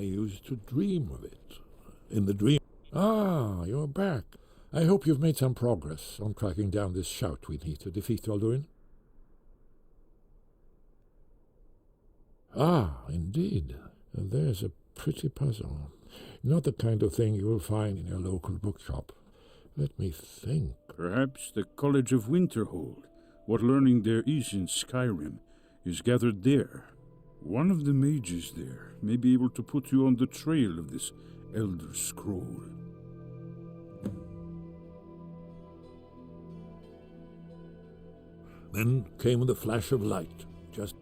I used to dream of it. In the dream. Ah, you're back. I hope you've made some progress on tracking down this shout we need to defeat Alduin. Ah, indeed. There's a pretty puzzle. Not the kind of thing you will find in your local bookshop. Let me think. Perhaps the College of Winterhold, what learning there is in Skyrim, is gathered there. One of the mages there may be able to put you on the trail of this Elder Scroll. Then came the flash of light, just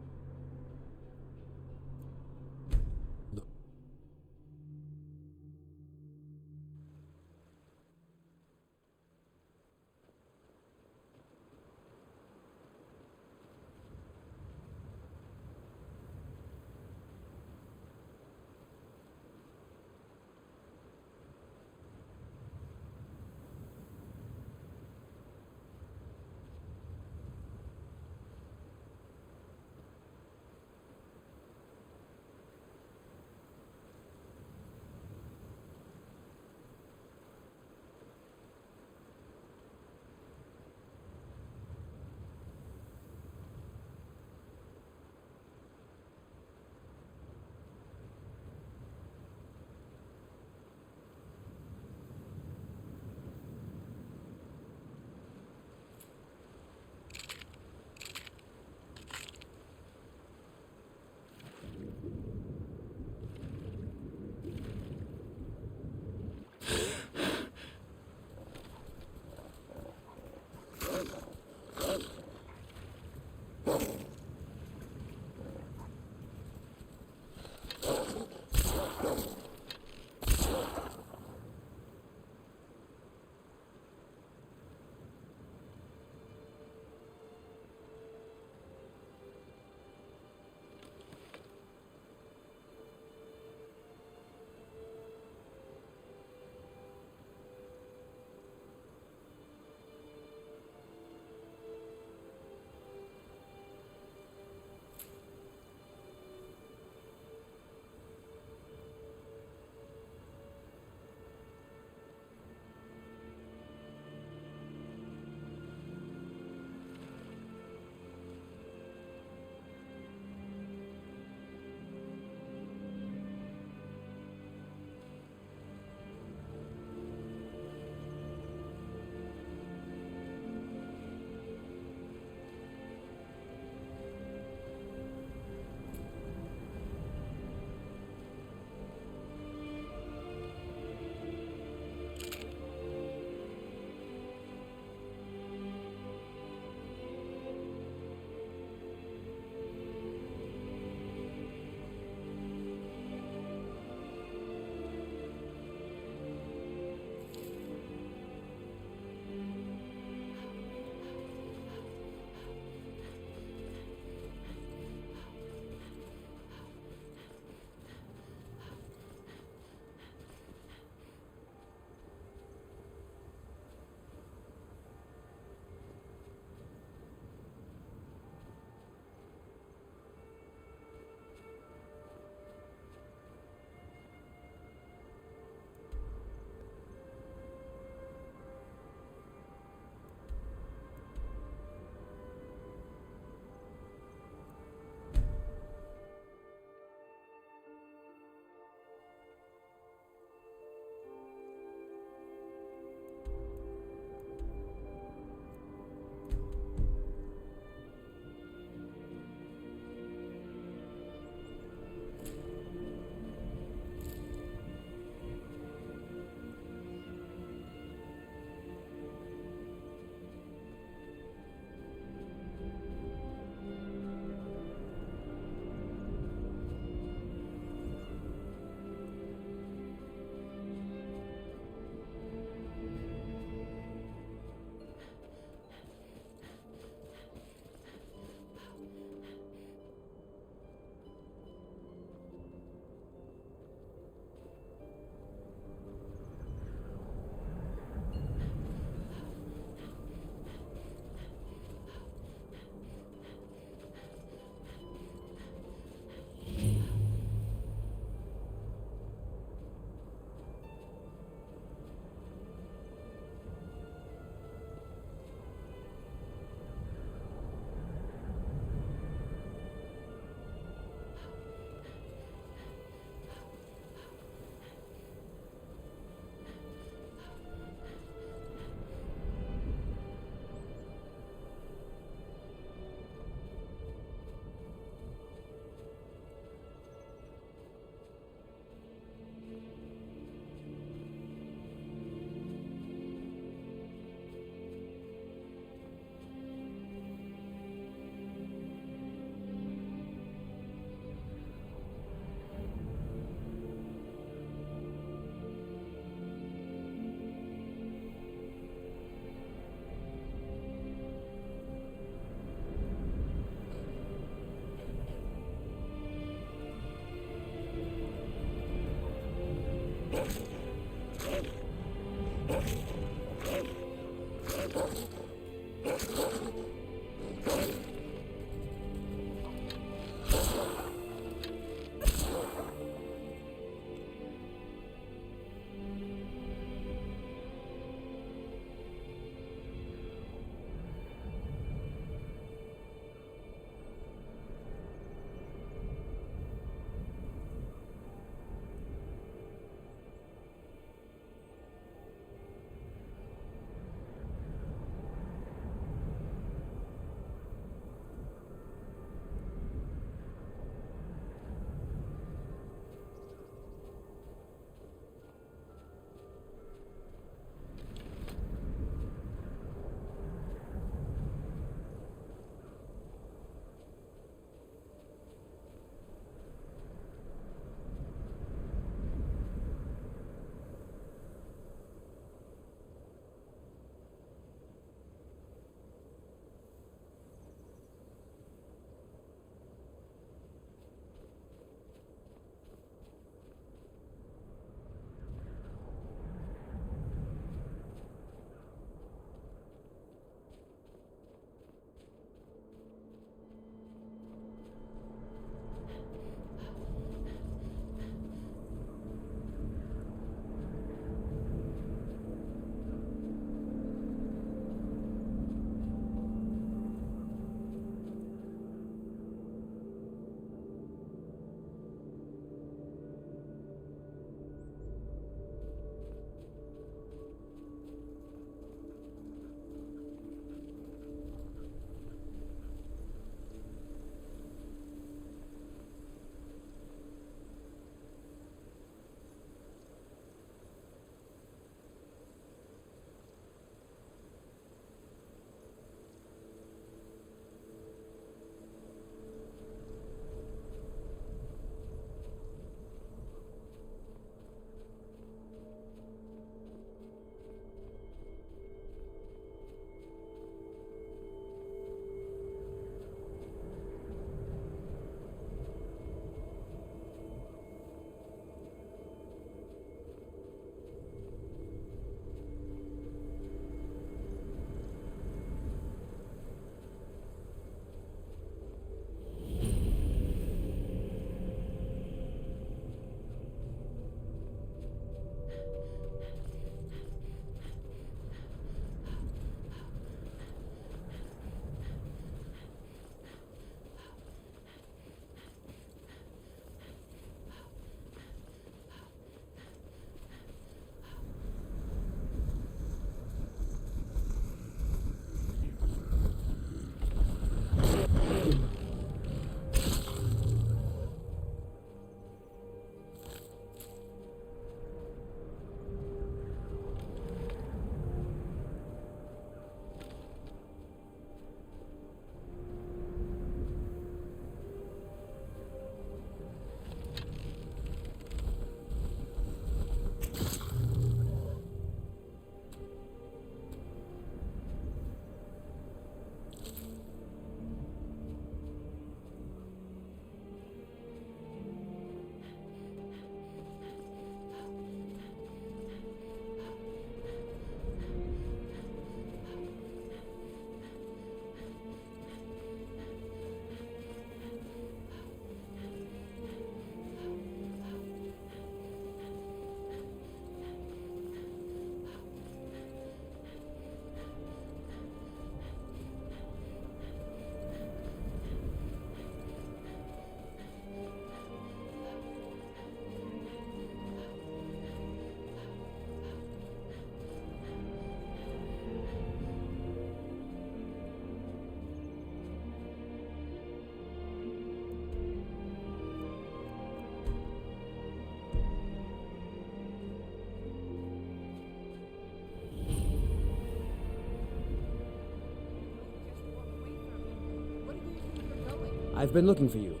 I've been looking for you.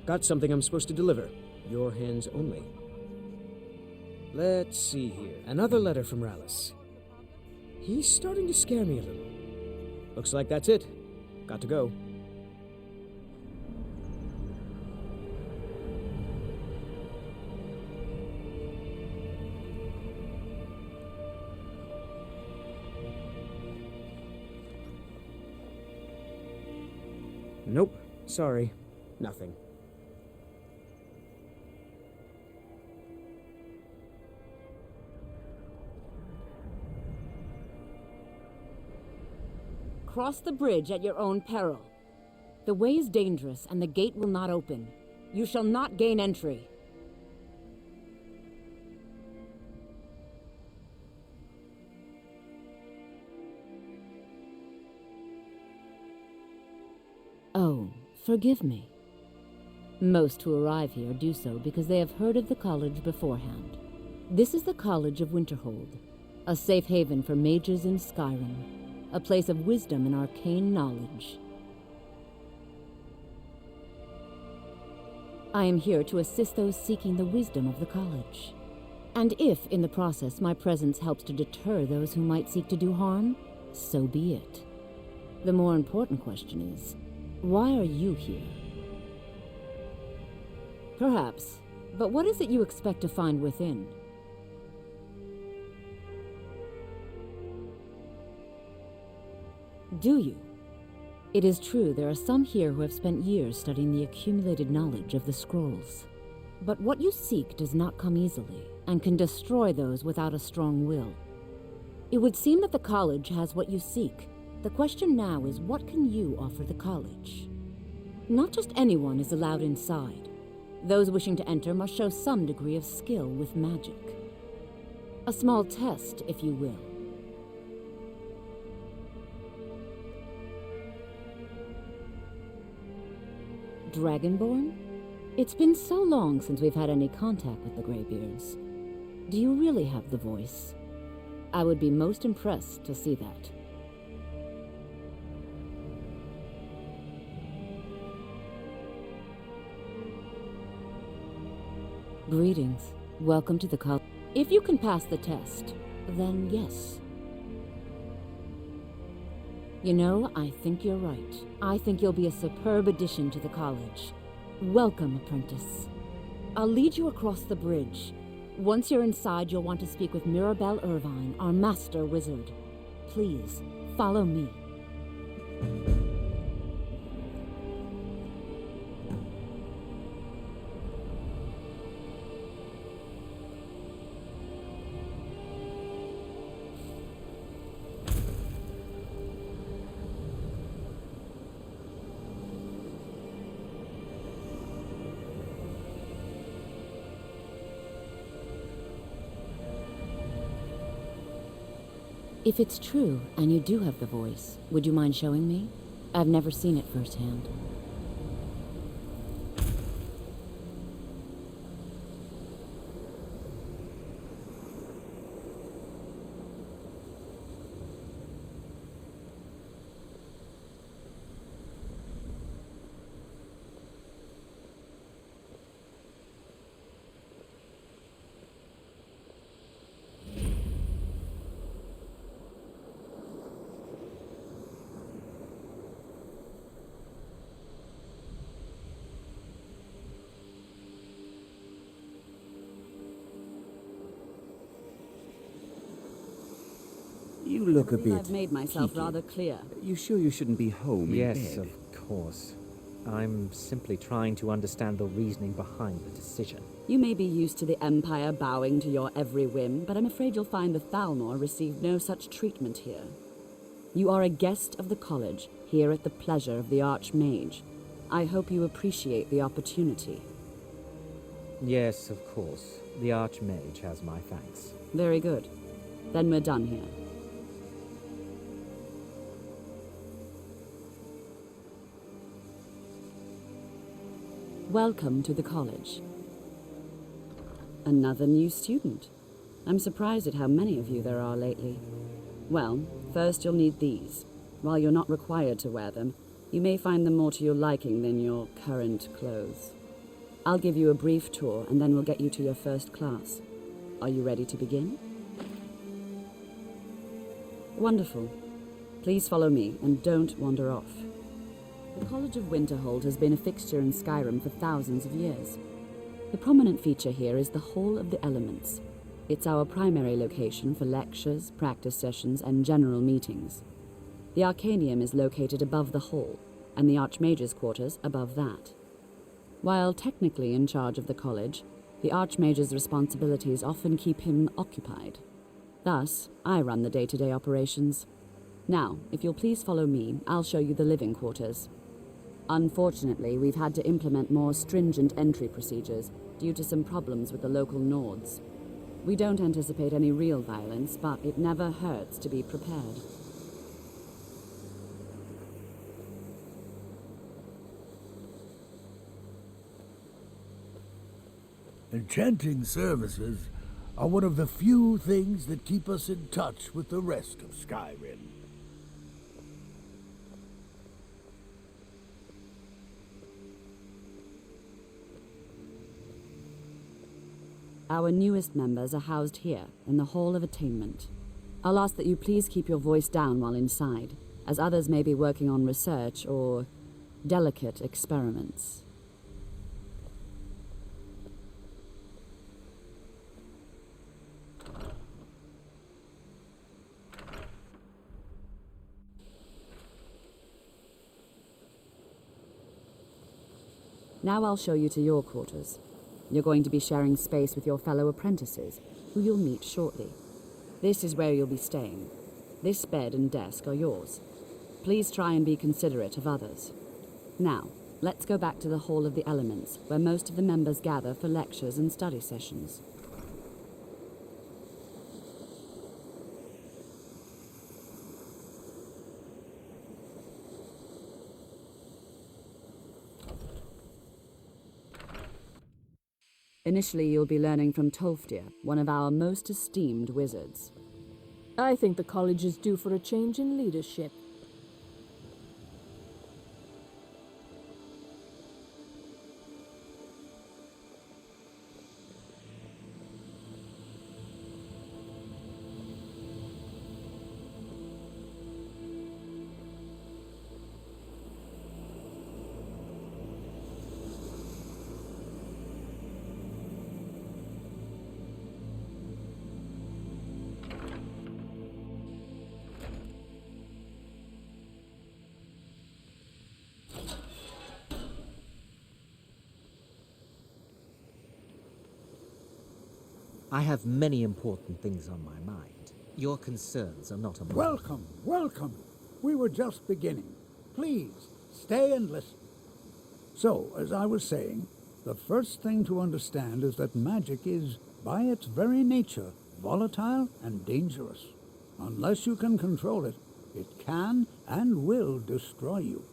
Got something I'm supposed to deliver. Your hands only. Let's see here. Another letter from Rallis. He's starting to scare me a little. Looks like that's it. Got to go. Nope. Sorry. Nothing. Cross the bridge at your own peril. The way is dangerous, and the gate will not open. You shall not gain entry. Oh, forgive me. Most who arrive here do so because they have heard of the college beforehand. This is the College of Winterhold, a safe haven for mages in Skyrim, a place of wisdom and arcane knowledge. I am here to assist those seeking the wisdom of the college. And if, in the process, my presence helps to deter those who might seek to do harm, so be it. The more important question is, why are you here? Perhaps, but what is it you expect to find within? Do you? It is true there are some here who have spent years studying the accumulated knowledge of the scrolls. But what you seek does not come easily, and can destroy those without a strong will. It would seem that the college has what you seek. The question now is, what can you offer the college? Not just anyone is allowed inside. Those wishing to enter must show some degree of skill with magic. A small test, if you will. Dragonborn? It's been so long since we've had any contact with the Greybeards. Do you really have the voice? I would be most impressed to see that. Greetings. Welcome to the college. If you can pass the test, then yes. You know, I think you're right. I think you'll be a superb addition to the college. Welcome, apprentice. I'll lead you across the bridge. Once you're inside, you'll want to speak with Mirabelle Irvine, our master wizard. Please, follow me. If it's true, and you do have the voice, would you mind showing me? I've never seen it firsthand. You look a bit... I've made myself peaky. rather clear. You sure you shouldn't be home Yes, in bed? of course. I'm simply trying to understand the reasoning behind the decision. You may be used to the Empire bowing to your every whim, but I'm afraid you'll find the Thalmor received no such treatment here. You are a guest of the college, here at the pleasure of the Archmage. I hope you appreciate the opportunity. Yes, of course. The Archmage has my thanks. Very good. Then we're done here. Welcome to the college. Another new student. I'm surprised at how many of you there are lately. Well, first you'll need these. While you're not required to wear them, you may find them more to your liking than your current clothes. I'll give you a brief tour, and then we'll get you to your first class. Are you ready to begin? Wonderful. Please follow me, and don't wander off. The College of Winterhold has been a fixture in Skyrim for thousands of years. The prominent feature here is the Hall of the Elements. It's our primary location for lectures, practice sessions, and general meetings. The Arcanium is located above the hall, and the Archmage's quarters above that. While technically in charge of the college, the Archmage's responsibilities often keep him occupied. Thus, I run the day-to-day operations. Now, if you'll please follow me, I'll show you the living quarters. Unfortunately, we've had to implement more stringent entry procedures due to some problems with the local Nords. We don't anticipate any real violence, but it never hurts to be prepared. Enchanting services are one of the few things that keep us in touch with the rest of Skyrim. Our newest members are housed here, in the Hall of Attainment. I'll ask that you please keep your voice down while inside, as others may be working on research or delicate experiments. Now I'll show you to your quarters. You're going to be sharing space with your fellow apprentices, who you'll meet shortly. This is where you'll be staying. This bed and desk are yours. Please try and be considerate of others. Now, let's go back to the Hall of the Elements, where most of the members gather for lectures and study sessions. Initially, you'll be learning from Tolfdir, one of our most esteemed wizards. I think the college is due for a change in leadership. I have many important things on my mind. Your concerns are not among Welcome, welcome. We were just beginning. Please, stay and listen. So, as I was saying, the first thing to understand is that magic is, by its very nature, volatile and dangerous. Unless you can control it, it can and will destroy you.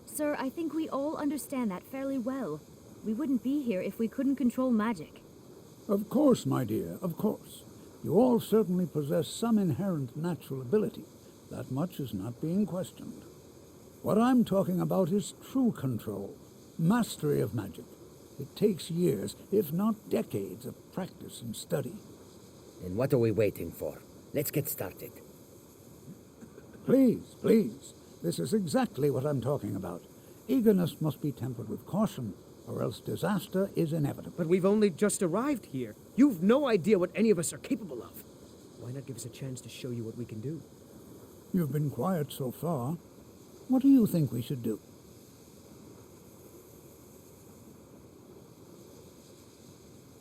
Sir, I think we all understand that fairly well. We wouldn't be here if we couldn't control magic. Of course, my dear, of course. You all certainly possess some inherent natural ability. That much is not being questioned. What I'm talking about is true control, mastery of magic. It takes years, if not decades, of practice and study. And what are we waiting for? Let's get started. Please, please. This is exactly what I'm talking about. Eagerness must be tempered with caution, or else disaster is inevitable. But we've only just arrived here. You've no idea what any of us are capable of. Why not give us a chance to show you what we can do? You've been quiet so far. What do you think we should do?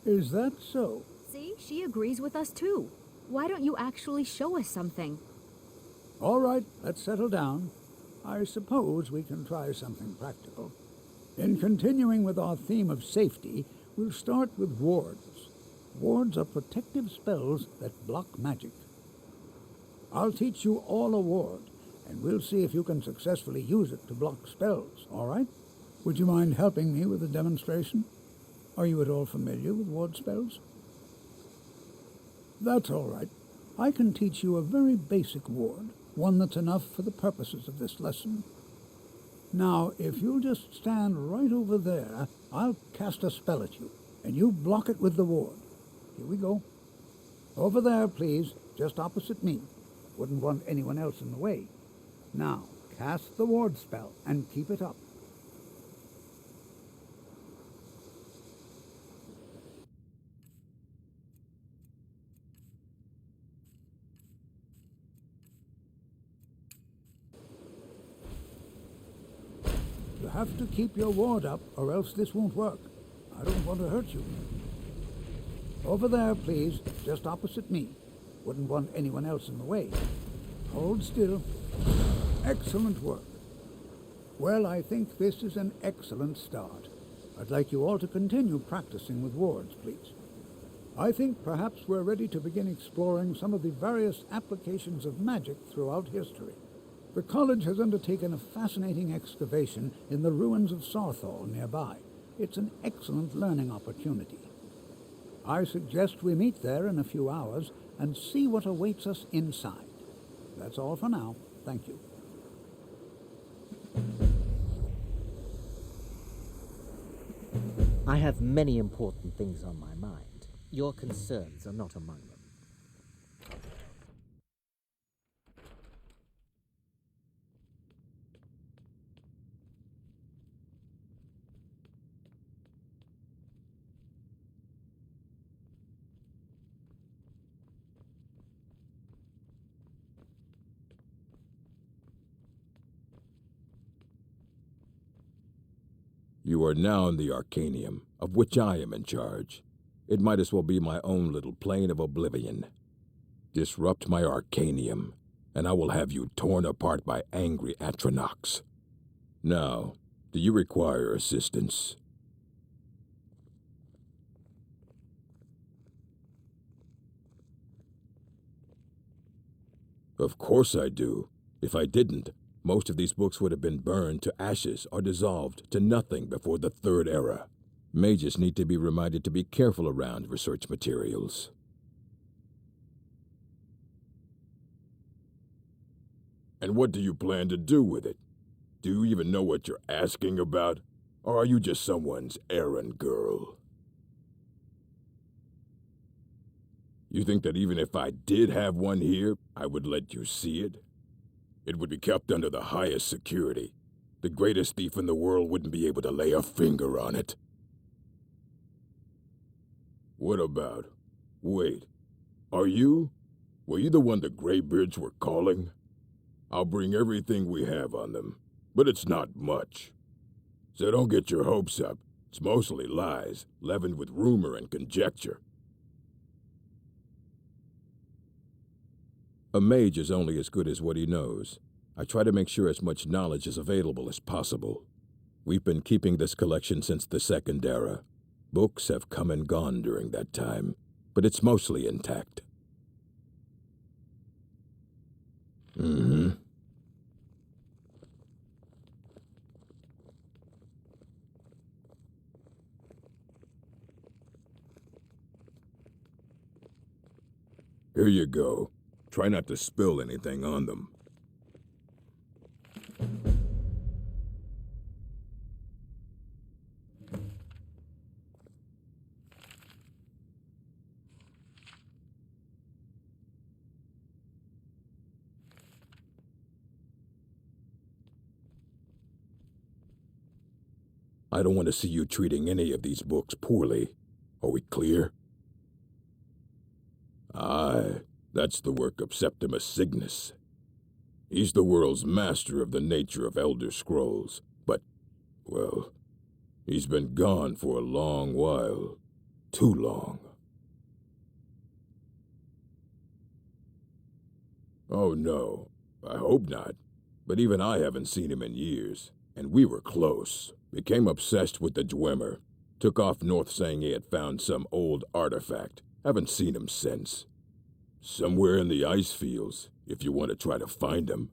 Is that so? See, she agrees with us too. Why don't you actually show us something? All right, let's settle down. I suppose we can try something practical. In continuing with our theme of safety, we'll start with wards. Wards are protective spells that block magic. I'll teach you all a ward, and we'll see if you can successfully use it to block spells, all right? Would you mind helping me with a demonstration? Are you at all familiar with ward spells? That's all right. I can teach you a very basic ward, one that's enough for the purposes of this lesson. Now, if you'll just stand right over there, I'll cast a spell at you, and you block it with the ward. Here we go. Over there, please, just opposite me. Wouldn't want anyone else in the way. Now, cast the ward spell, and keep it up. have to keep your ward up, or else this won't work. I don't want to hurt you. Over there, please, just opposite me. Wouldn't want anyone else in the way. Hold still. Excellent work. Well, I think this is an excellent start. I'd like you all to continue practicing with wards, please. I think perhaps we're ready to begin exploring some of the various applications of magic throughout history. The college has undertaken a fascinating excavation in the ruins of Sarthal nearby. It's an excellent learning opportunity. I suggest we meet there in a few hours and see what awaits us inside. That's all for now. Thank you. I have many important things on my mind. Your concerns are not among them. You are now in the Arcanium, of which I am in charge. It might as well be my own little plane of oblivion. Disrupt my Arcanium, and I will have you torn apart by angry Atronachs. Now, do you require assistance? Of course I do. If I didn't, most of these books would have been burned to ashes or dissolved to nothing before the Third Era. Mages need to be reminded to be careful around research materials. And what do you plan to do with it? Do you even know what you're asking about? Or are you just someone's errand girl? You think that even if I did have one here, I would let you see it? It would be kept under the highest security. The greatest thief in the world wouldn't be able to lay a finger on it. What about? Wait, were you the one the Greybeards were calling? I'll bring everything we have on them, but it's not much. So don't get your hopes up. It's mostly lies, leavened with rumor and conjecture. A mage is only as good as what he knows. I try to make sure as much knowledge is available as possible. We've been keeping this collection since the Second Era. Books have come and gone during that time, but it's mostly intact. Mm-hmm. Here you go. Try not to spill anything on them. I don't want to see you treating any of these books poorly. Are we clear? Aye, that's the work of Septimus Cygnus. He's the world's master of the nature of Elder Scrolls, but, well, he's been gone for a long while. Too long. Oh no, I hope not. But even I haven't seen him in years, and we were close. Became obsessed with the Dwemer. Took off north saying he had found some old artifact. Haven't seen him since. Somewhere in the ice fields, if you want to try to find him.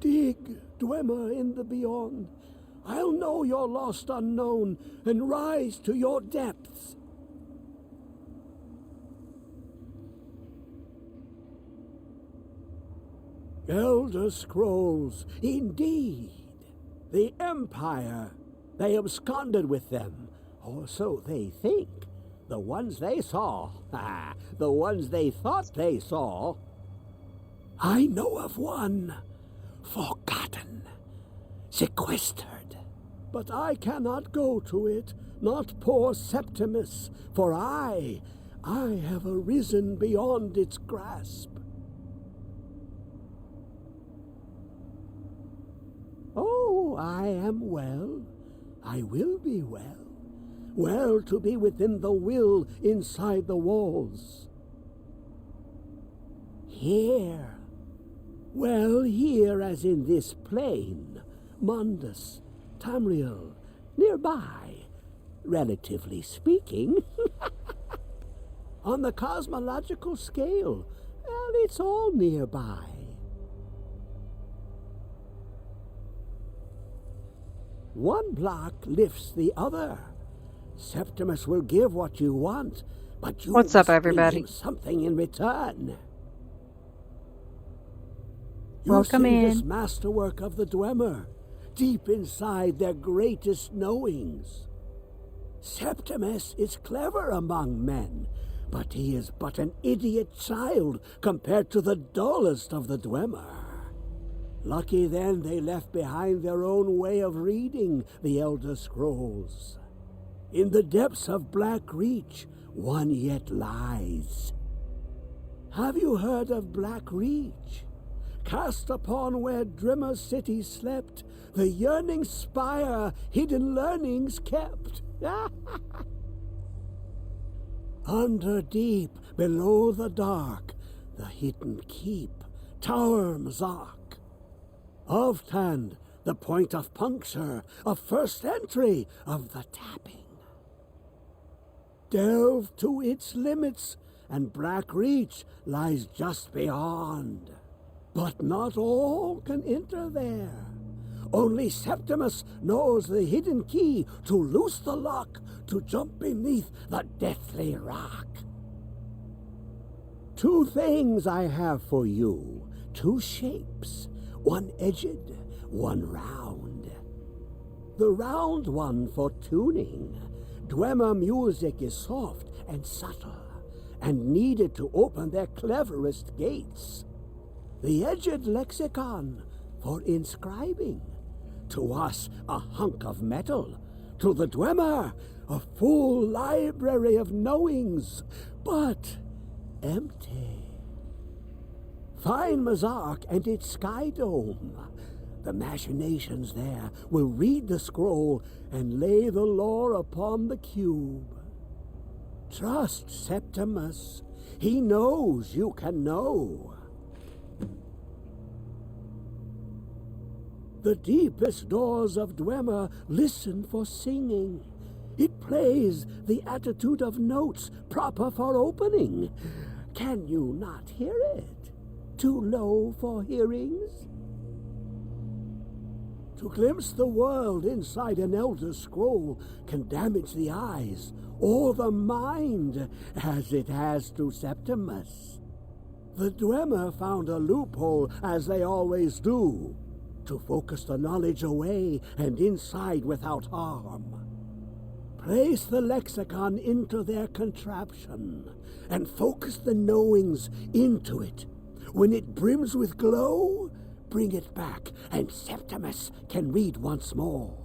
Dig, Dwemer in the beyond. I'll know your lost unknown and rise to your depths. Elder Scrolls, indeed. The Empire. They absconded with them, or so they think. The ones they saw, the ones they thought they saw. I know of one, forgotten, sequestered. But I cannot go to it, not poor Septimus, for I have arisen beyond its grasp. Oh, I am well. I will be well. Well to be within the will inside the walls. Here. Well, here as in this plain, Mundus, Tamriel, nearby, relatively speaking. On the cosmological scale, well, it's all nearby. One block lifts the other. Septimus will give what you want, but you What's up, must everybody? give him something in return. Welcome see in. This masterwork of the Dwemer, deep inside their greatest knowings. Septimus is clever among men, but he is but an idiot child compared to the dullest of the Dwemer. Lucky then they left behind their own way of reading the Elder Scrolls. In the depths of Black Reach, one yet lies. Have you heard of Black Reach? Cast upon where Drimmer City slept, the yearning spire hidden learnings kept. Under deep, below the dark, the hidden keep, Tower Mazak. Of Tand, the point of puncture, of first entry, of the tapping. Delve to its limits, and Black Reach lies just beyond. But not all can enter there. Only Septimus knows the hidden key to loose the lock, to jump beneath the deathly rock. Two things I have for you, two shapes. One edged, one round. The round one for tuning. Dwemer music is soft and subtle, and needed to open their cleverest gates. The edged lexicon for inscribing. To us, a hunk of metal. To the Dwemer, a full library of knowings, but empty. Find Mazark and its sky dome. The machinations there will read the scroll and lay the lore upon the cube. Trust Septimus. He knows you can know. The deepest doors of Dwemer listen for singing. It plays the attitude of notes proper for opening. Can you not hear it? Too low for hearings? To glimpse the world inside an Elder Scroll can damage the eyes or the mind, as it has to Septimus. The Dwemer found a loophole, as they always do, to focus the knowledge away and inside without harm. Place the lexicon into their contraption, and focus the knowings into it. When it brims with glow, bring it back, and Septimus can read once more.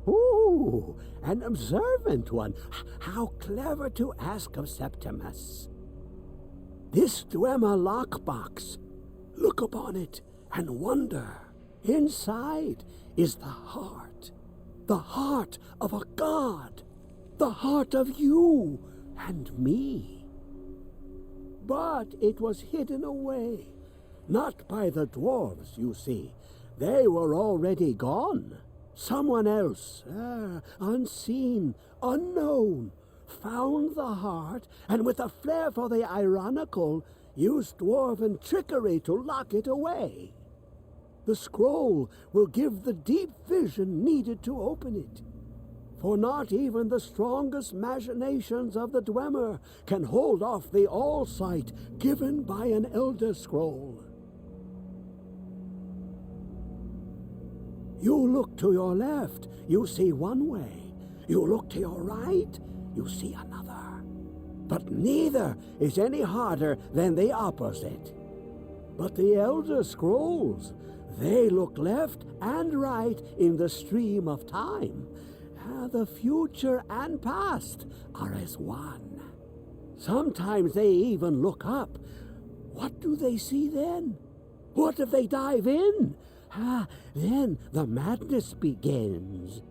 Ooh, an observant one. How clever to ask of Septimus. This Dwemer lockbox. Look upon it and wonder. Inside is the heart of a god, the heart of you and me. But it was hidden away, not by the dwarves, you see. They were already gone. Someone else, unseen, unknown, found the heart, and with a flair for the ironical, Use dwarven trickery to lock it away. The scroll will give the deep vision needed to open it. For not even the strongest machinations of the Dwemer can hold off the all-sight given by an Elder Scroll. You look to your left, you see one way. You look to your right, you see another. But neither is any harder than the opposite. But the Elder Scrolls, they look left and right in the stream of time. The future and past are as one. Sometimes they even look up. What do they see then? What if they dive in? Then the madness begins.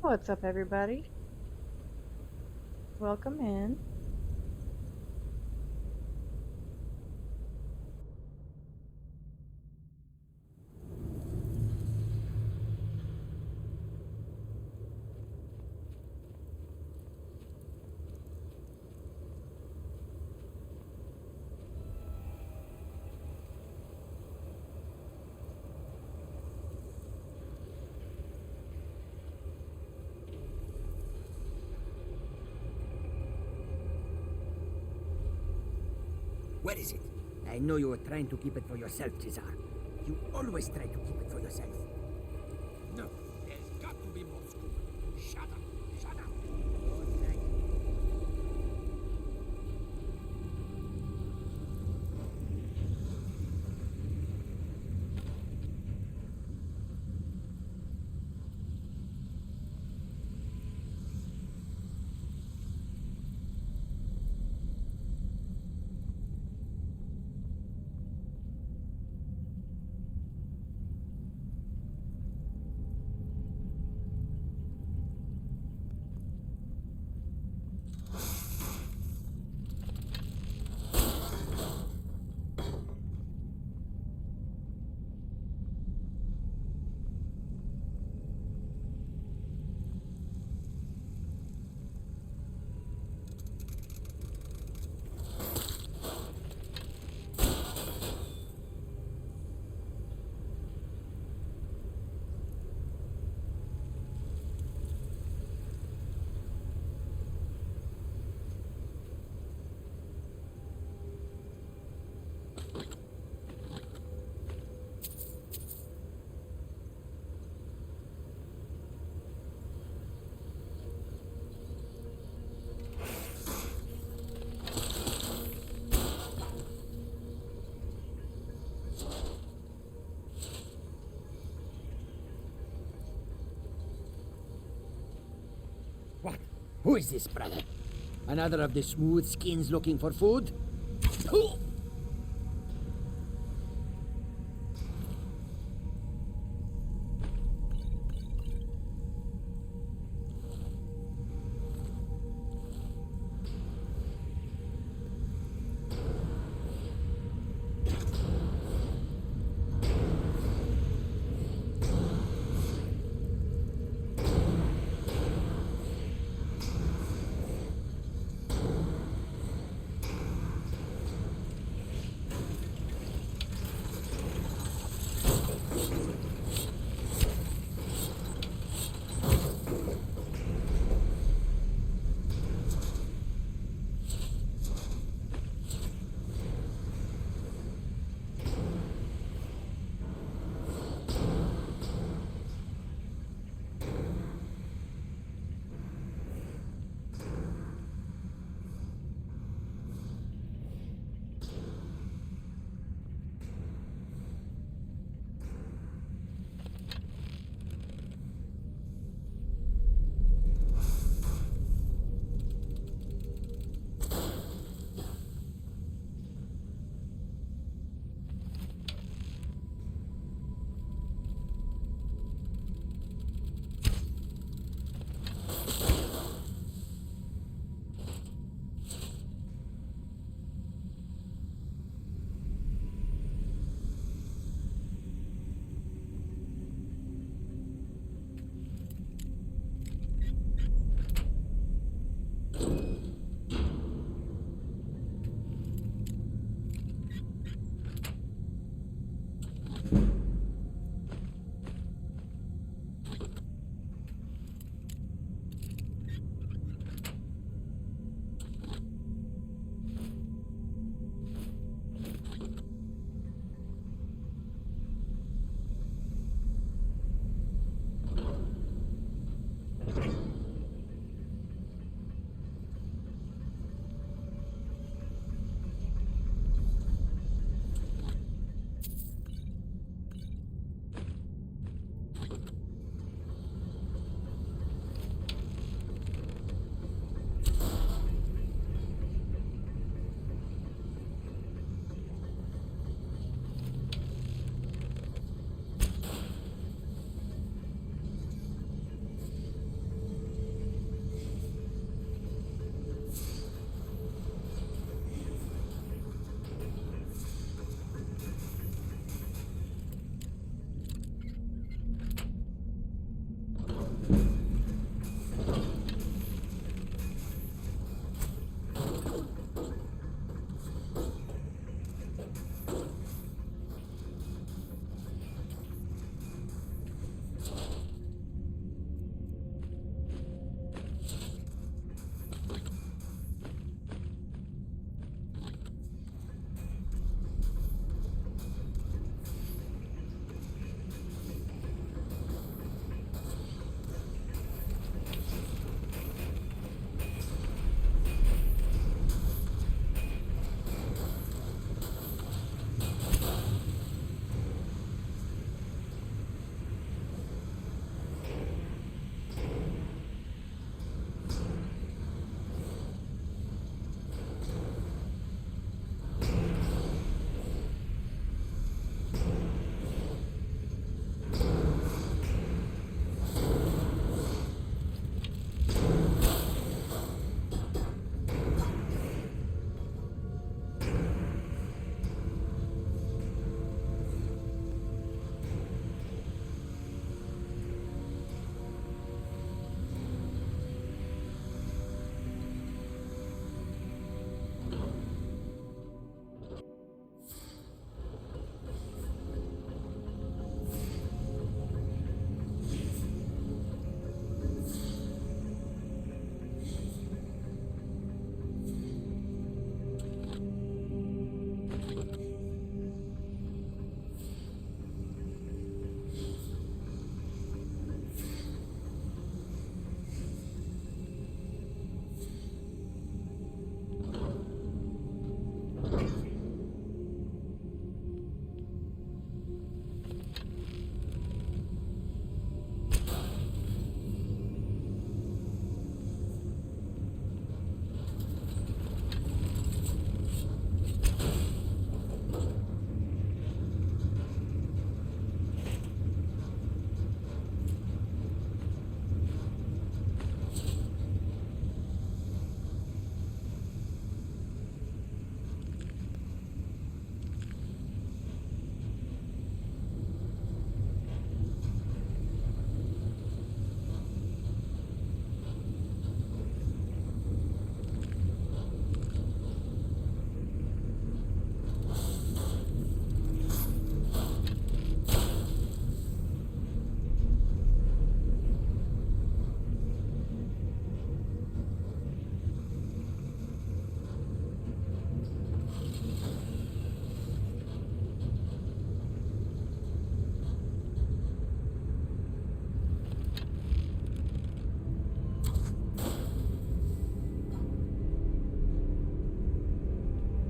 What's up, everybody? Welcome in. Where is it? I know you were trying to keep it for yourself, Cesar. You always try to keep it for yourself. No, there's got to be more scoop. Shut up. Shut up. Who is this, brother? Another of the smooth skins looking for food? Pooh!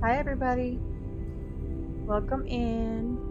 Hi, everybody. Welcome in.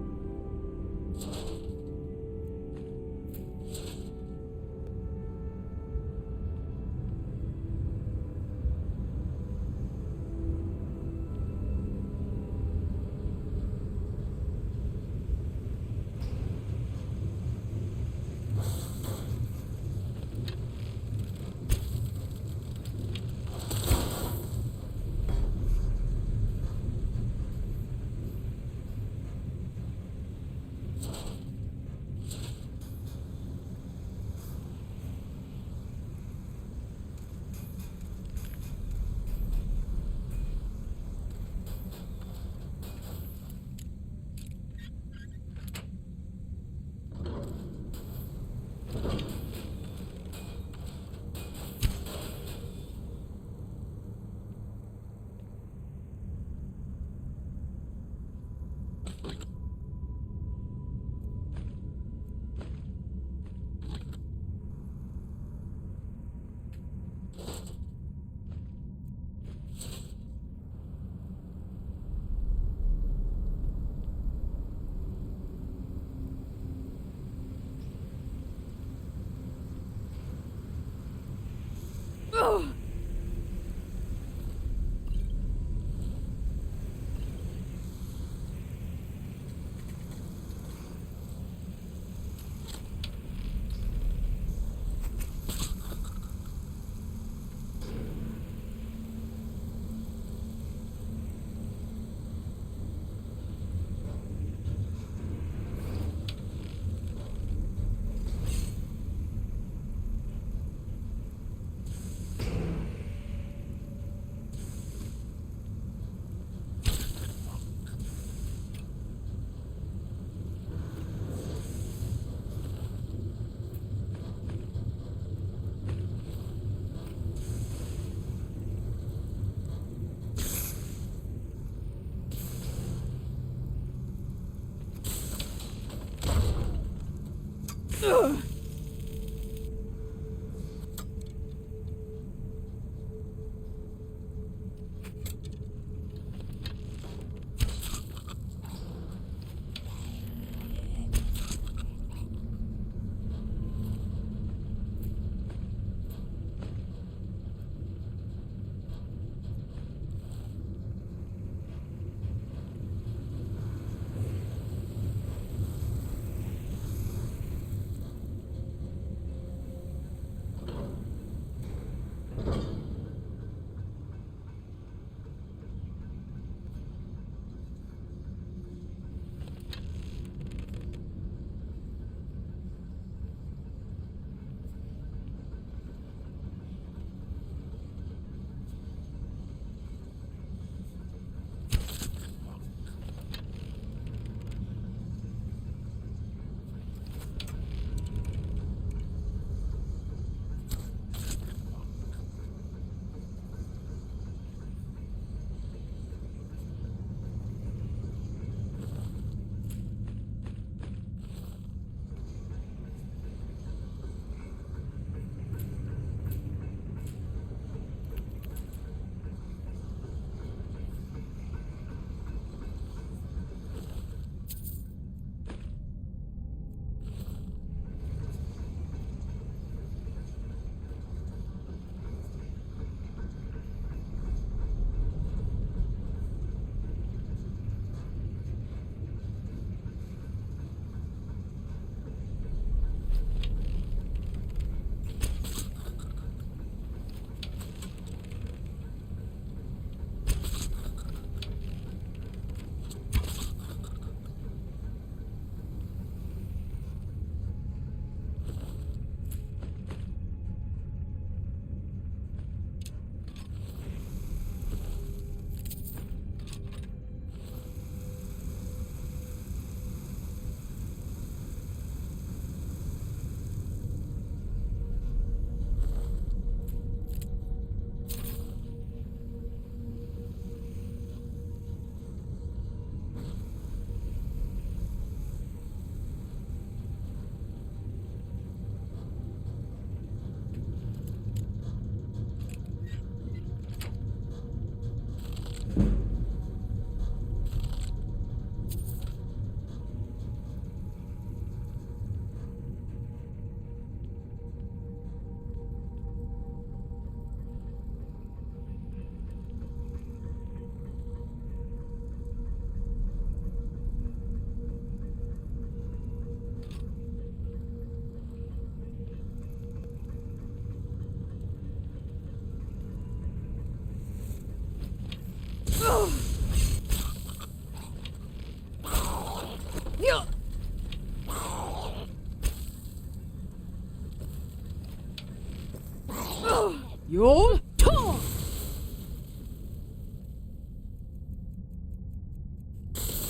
Your tongue!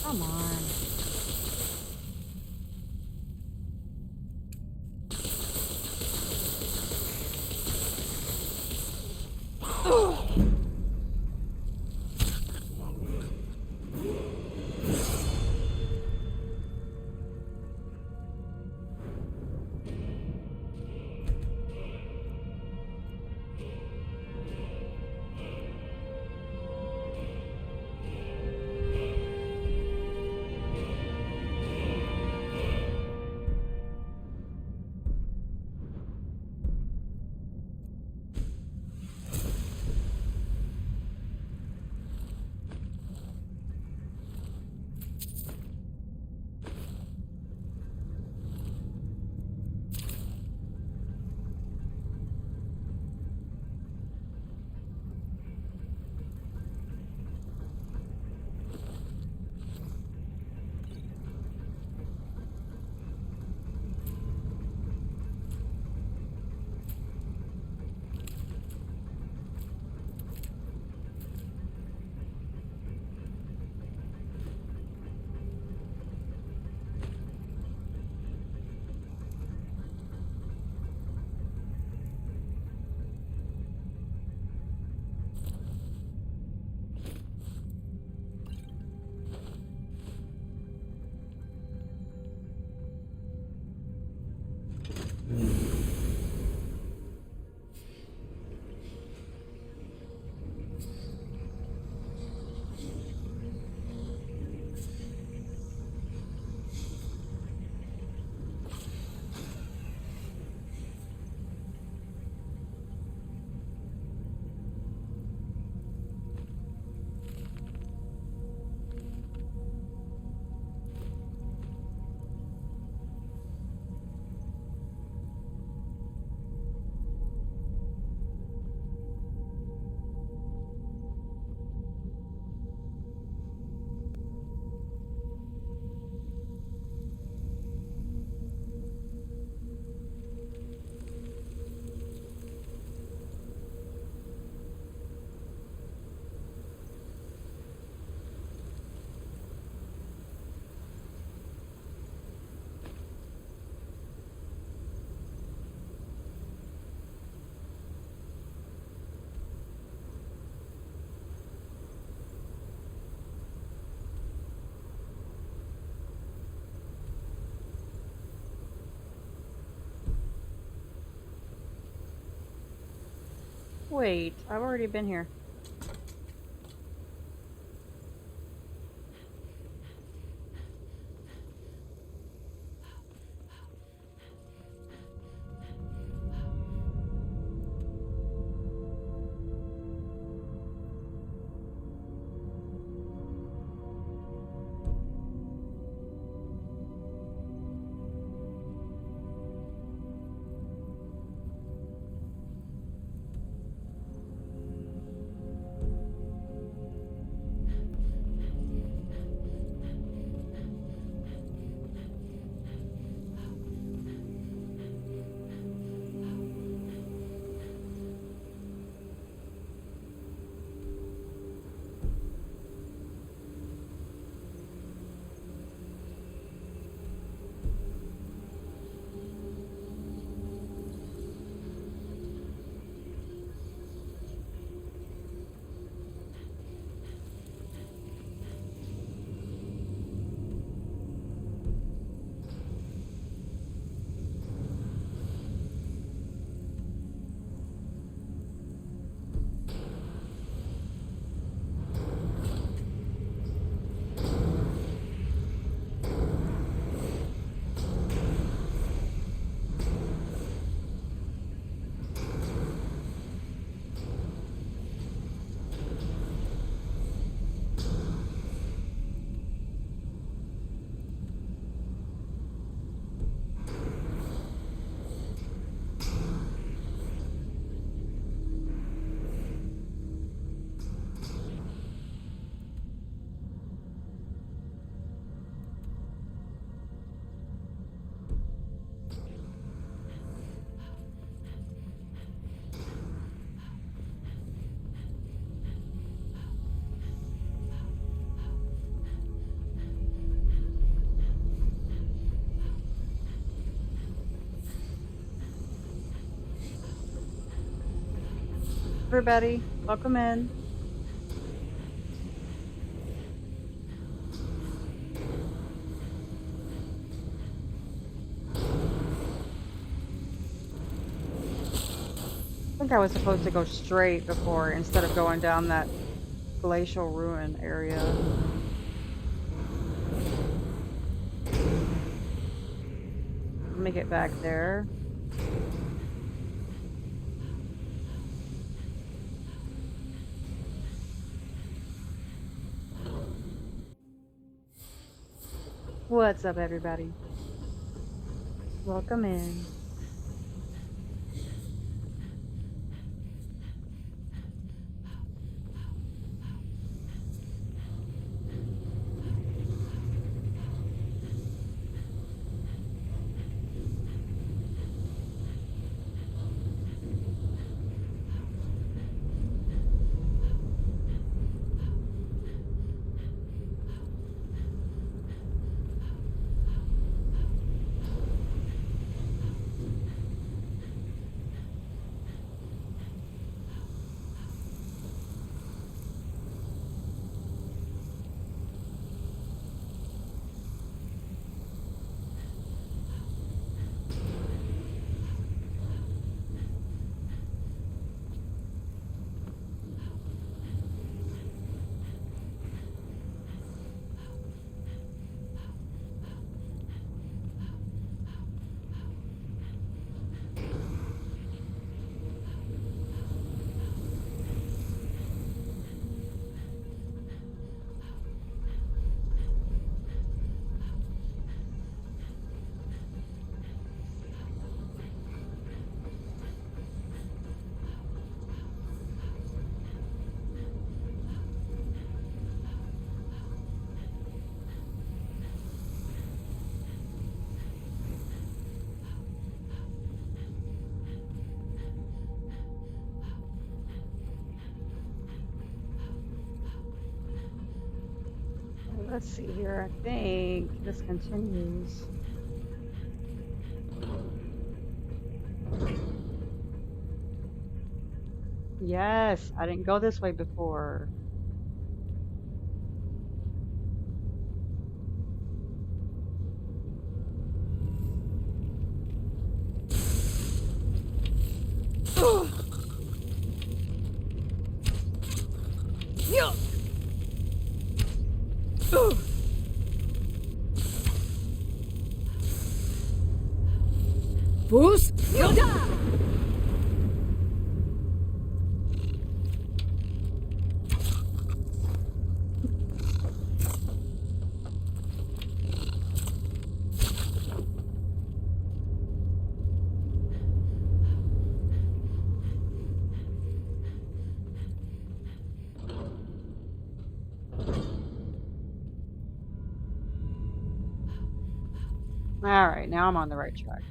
Come on. Wait, I've already been here. Everybody, welcome in. I think I was supposed to go straight before instead of going down that glacial ruin area. Let me get back there. What's up, everybody? Welcome in. Let's see here. I think this continues. Yes, I didn't go this way before. Boost! Yoda! All right, now I'm on the right track.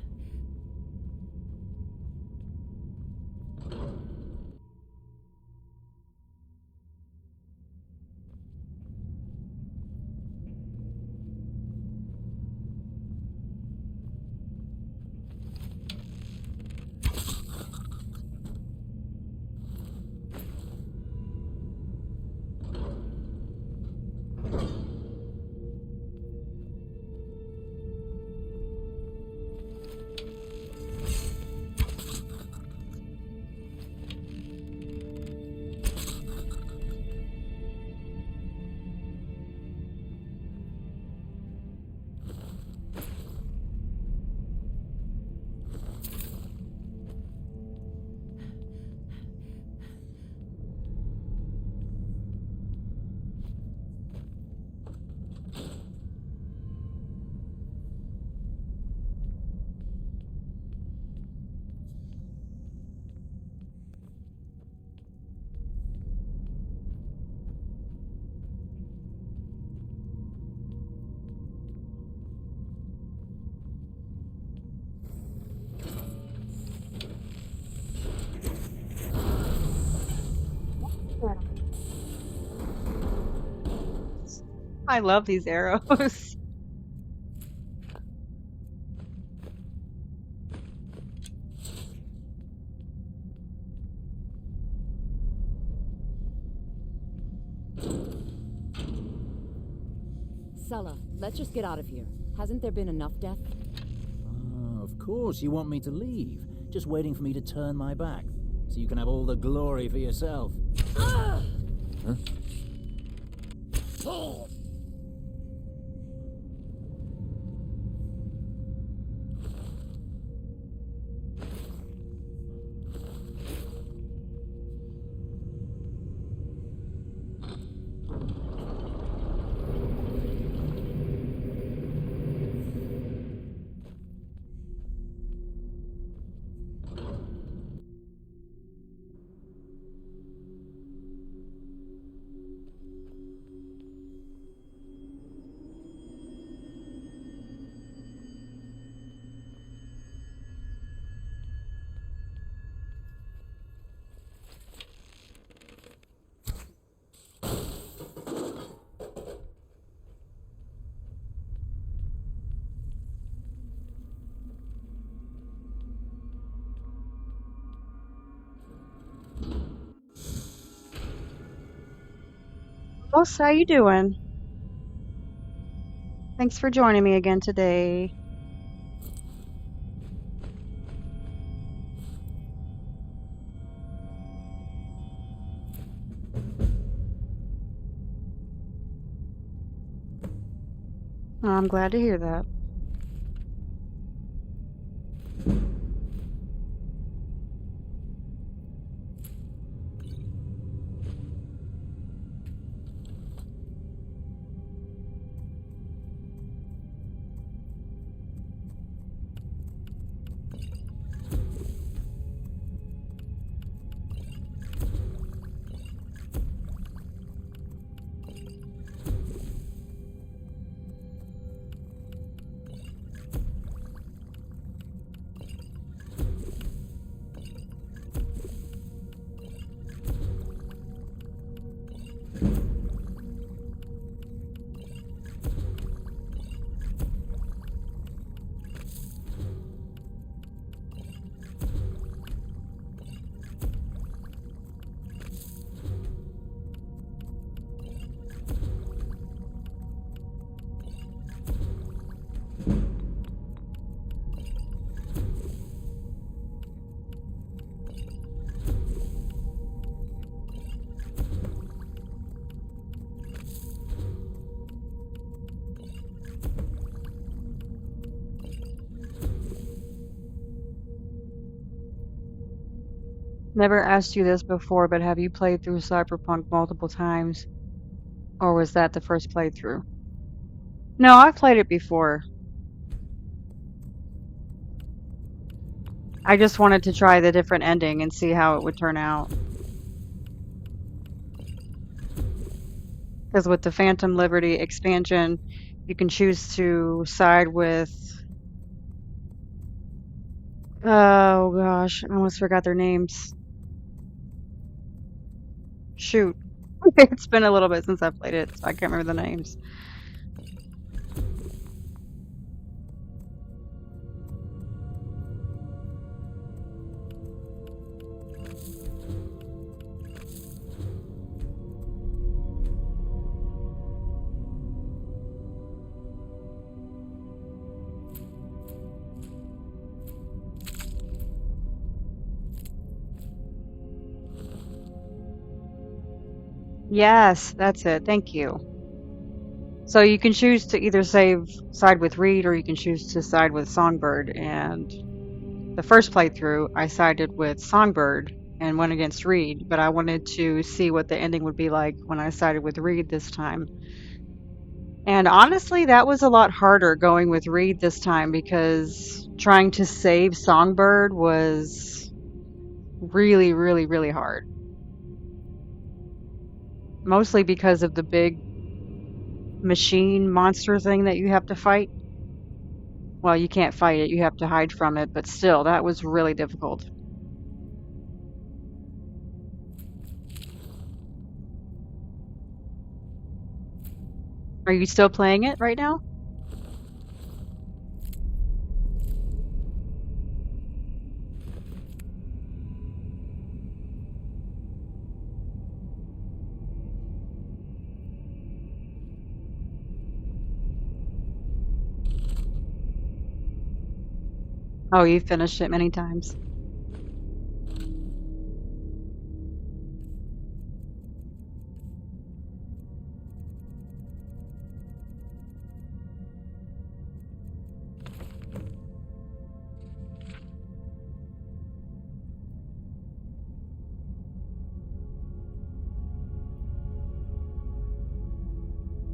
I love these arrows. Sella, let's just get out of here. Hasn't there been enough death? Ah, of course you want me to leave. Just waiting for me to turn my back. So you can have all the glory for yourself. Ah! Huh? Oh. Boss, how you doing? Thanks for joining me again today. I'm glad to hear that. Never asked you this before, but have you played through Cyberpunk multiple times? Or was that the first playthrough? No, I've played it before. I just wanted to try the different ending and see how it would turn out. Because with the Phantom Liberty expansion, you can choose to side with... Oh gosh, I almost forgot their names. Shoot. It's been a little bit since I played it, so I can't remember the names. Yes, that's it. Thank you. So you can choose to either side with Reed or you can choose to side with Songbird. And the first playthrough, I sided with Songbird and went against Reed, but I wanted to see what the ending would be like when I sided with Reed this time. And honestly, that was a lot harder going with Reed this time because trying to save Songbird was really, really, really hard. Mostly because of the big machine monster thing that you have to fight. Well, you can't fight it, you have to hide from it, but still, that was really difficult. Are you still playing it right now? Oh, you finished it many times.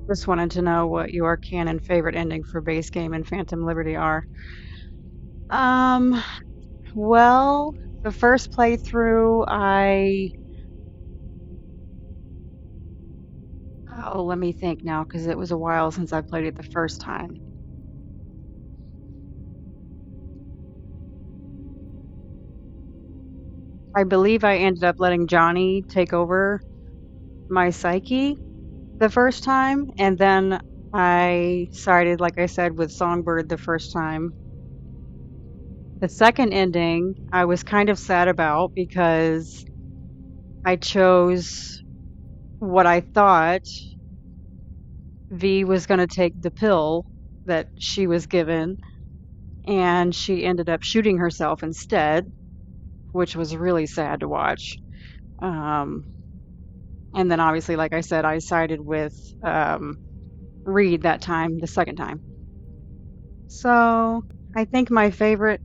Just wanted to know what your canon favorite ending for base game and Phantom Liberty are. Um, well, the first playthrough, oh, let me think now, because it was a while since I played it the first time. I believe I ended up letting Johnny take over my psyche the first time, and then I sided, like I said, with Songbird the first time. The second ending, I was kind of sad about because I chose what I thought V was going to take the pill that she was given, and she ended up shooting herself instead, which was really sad to watch. Um, and then obviously, like I said, I sided with Reed that time, the second time. So I think my favorite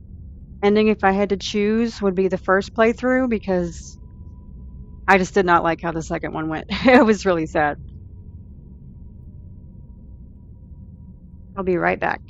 ending, if I had to choose, would be the first playthrough because I just did not like how the second one went. It was really sad. I'll be right back.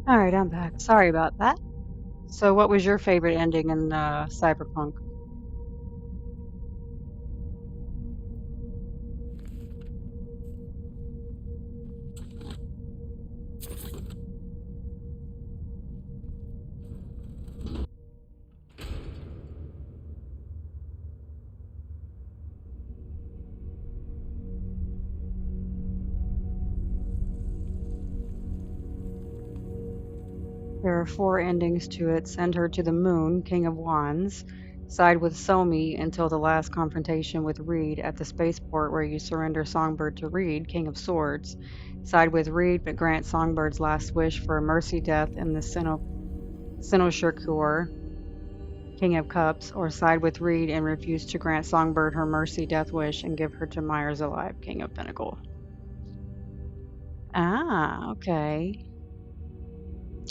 Alright, I'm back. Sorry about that. So, what was your favorite ending in Cyberpunk? There are 4 endings to it. Send her to the moon, King of Wands. Side with Somi until the last confrontation with Reed at the spaceport where you surrender Songbird to Reed, King of Swords. Side with Reed but grant Songbird's last wish for a mercy death in the Cynosure Cure, King of Cups, or side with Reed and refuse to grant Songbird her mercy death wish and give her to Myers alive, King of Pinnacle. Ah, okay.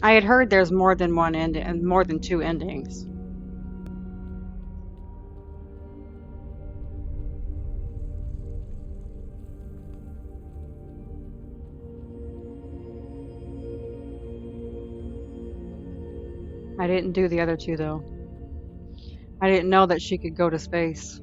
I had heard there's more than one ending and more than 2 endings. I didn't do the other 2 though. I didn't know that she could go to space.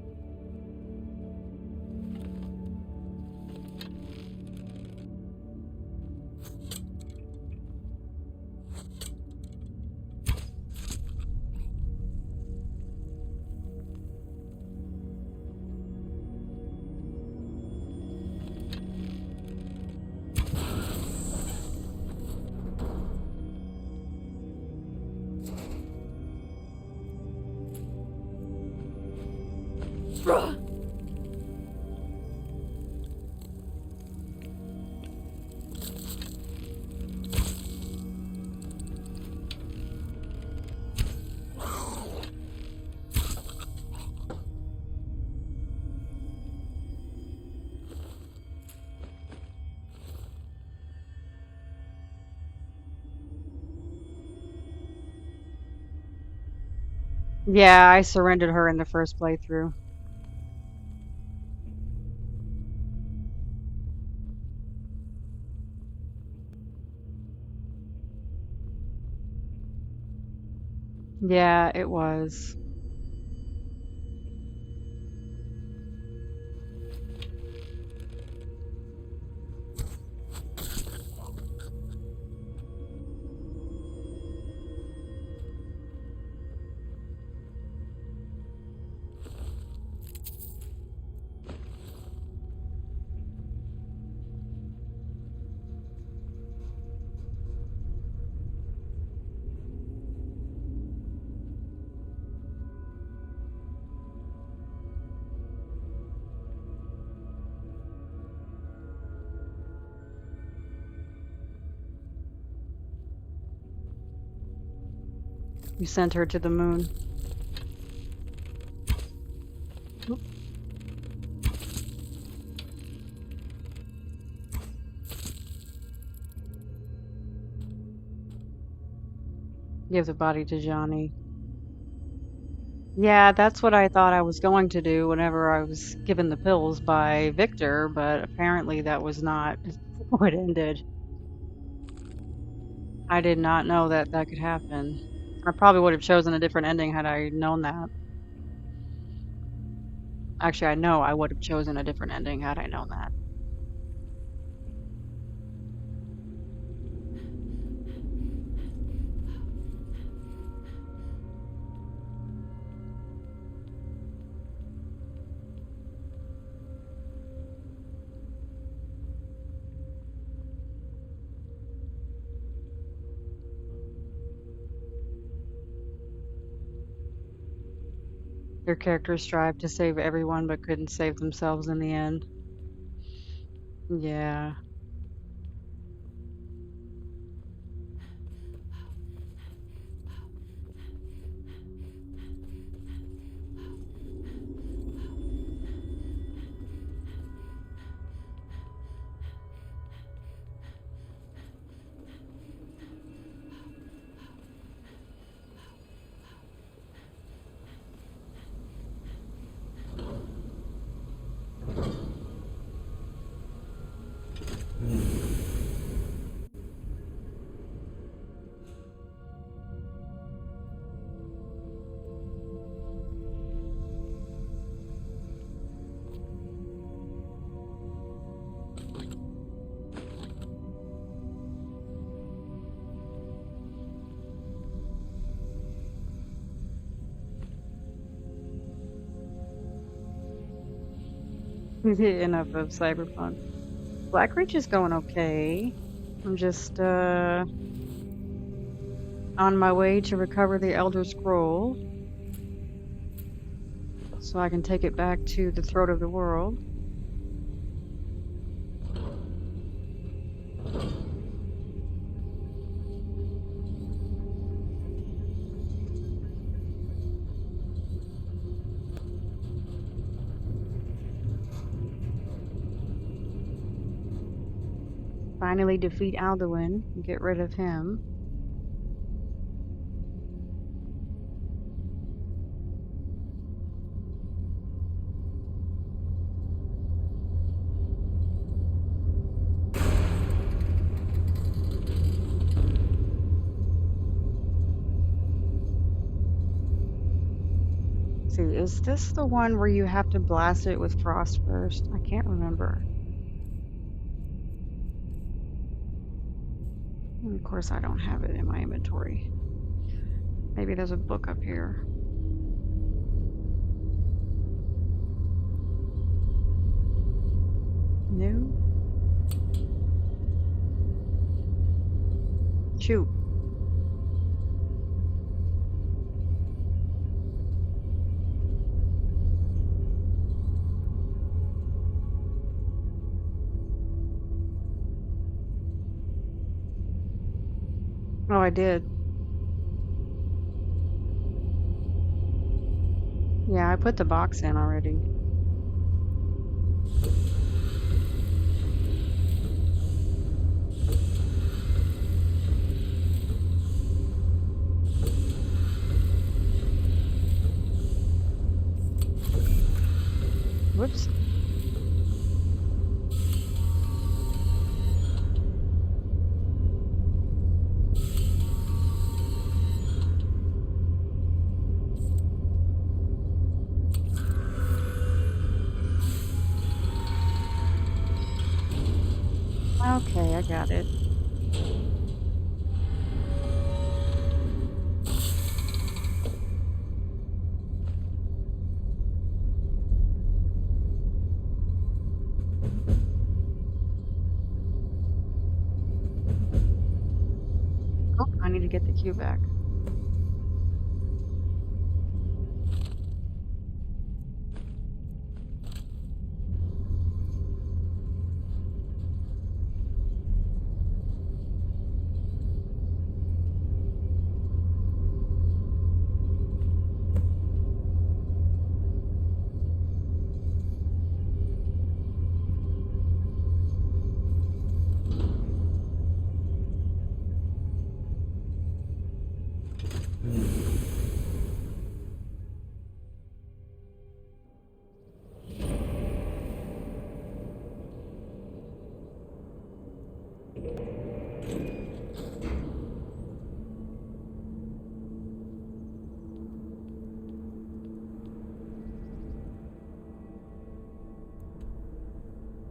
Yeah, I surrendered her in the first playthrough. Yeah, it was. You sent her to the moon. Oop. Give the body to Johnny. Yeah, that's what I thought I was going to do whenever I was given the pills by Victor, but apparently that was not what ended. I did not know that that could happen. I probably would have chosen a different ending had I known that. Actually, I know I would have chosen a different ending had I known that. Your characters strive to save everyone but couldn't save themselves in the end. Yeah. Enough of Cyberpunk. Blackreach is going okay. I'm just on my way to recover the Elder Scroll so I can take it back to the Throat of the World. Finally defeat Alduin and get rid of him. See, is this the one where you have to blast it with frost first? I can't remember. And of course, I don't have it in my inventory. Maybe there's a book up here. No. Shoot. Oh, I did. Yeah, I put the box in already. Whoops. Okay, I got it. Oh, I need to get the cube back.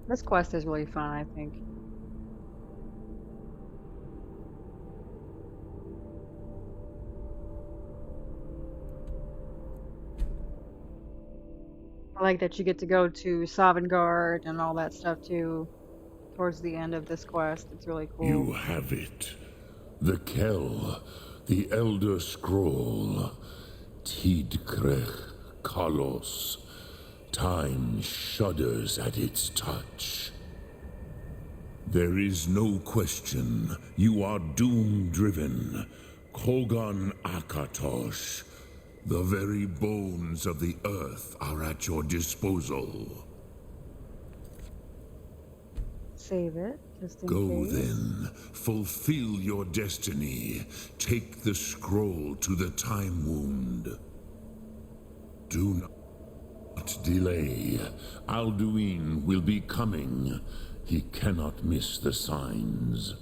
This quest is really fun, I think. I like that you get to go to Sovngarde and all that stuff too towards the end of this quest. It's really cool. You have it. The Kell, the Elder Scroll. Tidkrech Kalos. Time shudders at its touch. There is no question. You are doom-driven. Kogan Akatosh. The very bones of the earth are at your disposal. Save it, just in Go case. then, fulfill your destiny. Take the scroll to the Time Wound. Do not delay. Alduin will be coming. He cannot miss the signs.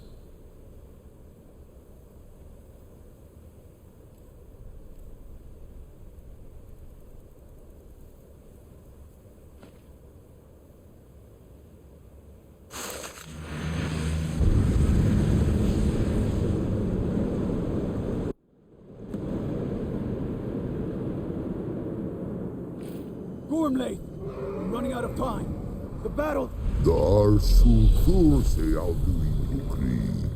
Gormley, we're running out of time. The battle! Dar Sulthur say Alduin Ukri.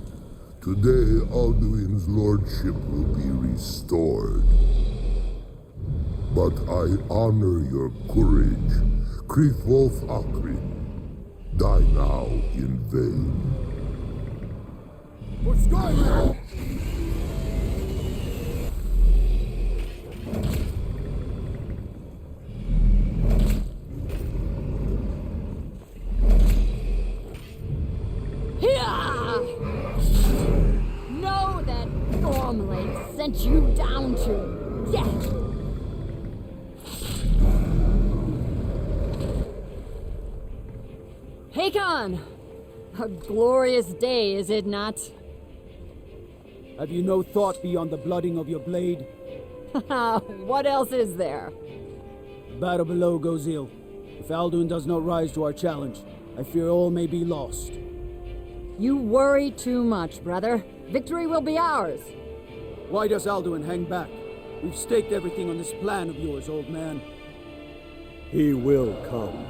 Today Alduin's lordship will be restored. But I honor your courage. Krithwolf Akrin. Die now in vain. For Skyrim! Know that Gormlake sent you down to death. Hakon! A glorious day, is it not? Have you no thought beyond the blooding of your blade? What else is there? The battle below goes ill. If Alduin does not rise to our challenge, I fear all may be lost. You worry too much, brother. Victory will be ours. Why does Alduin hang back? We've staked everything on this plan of yours, old man. He will come.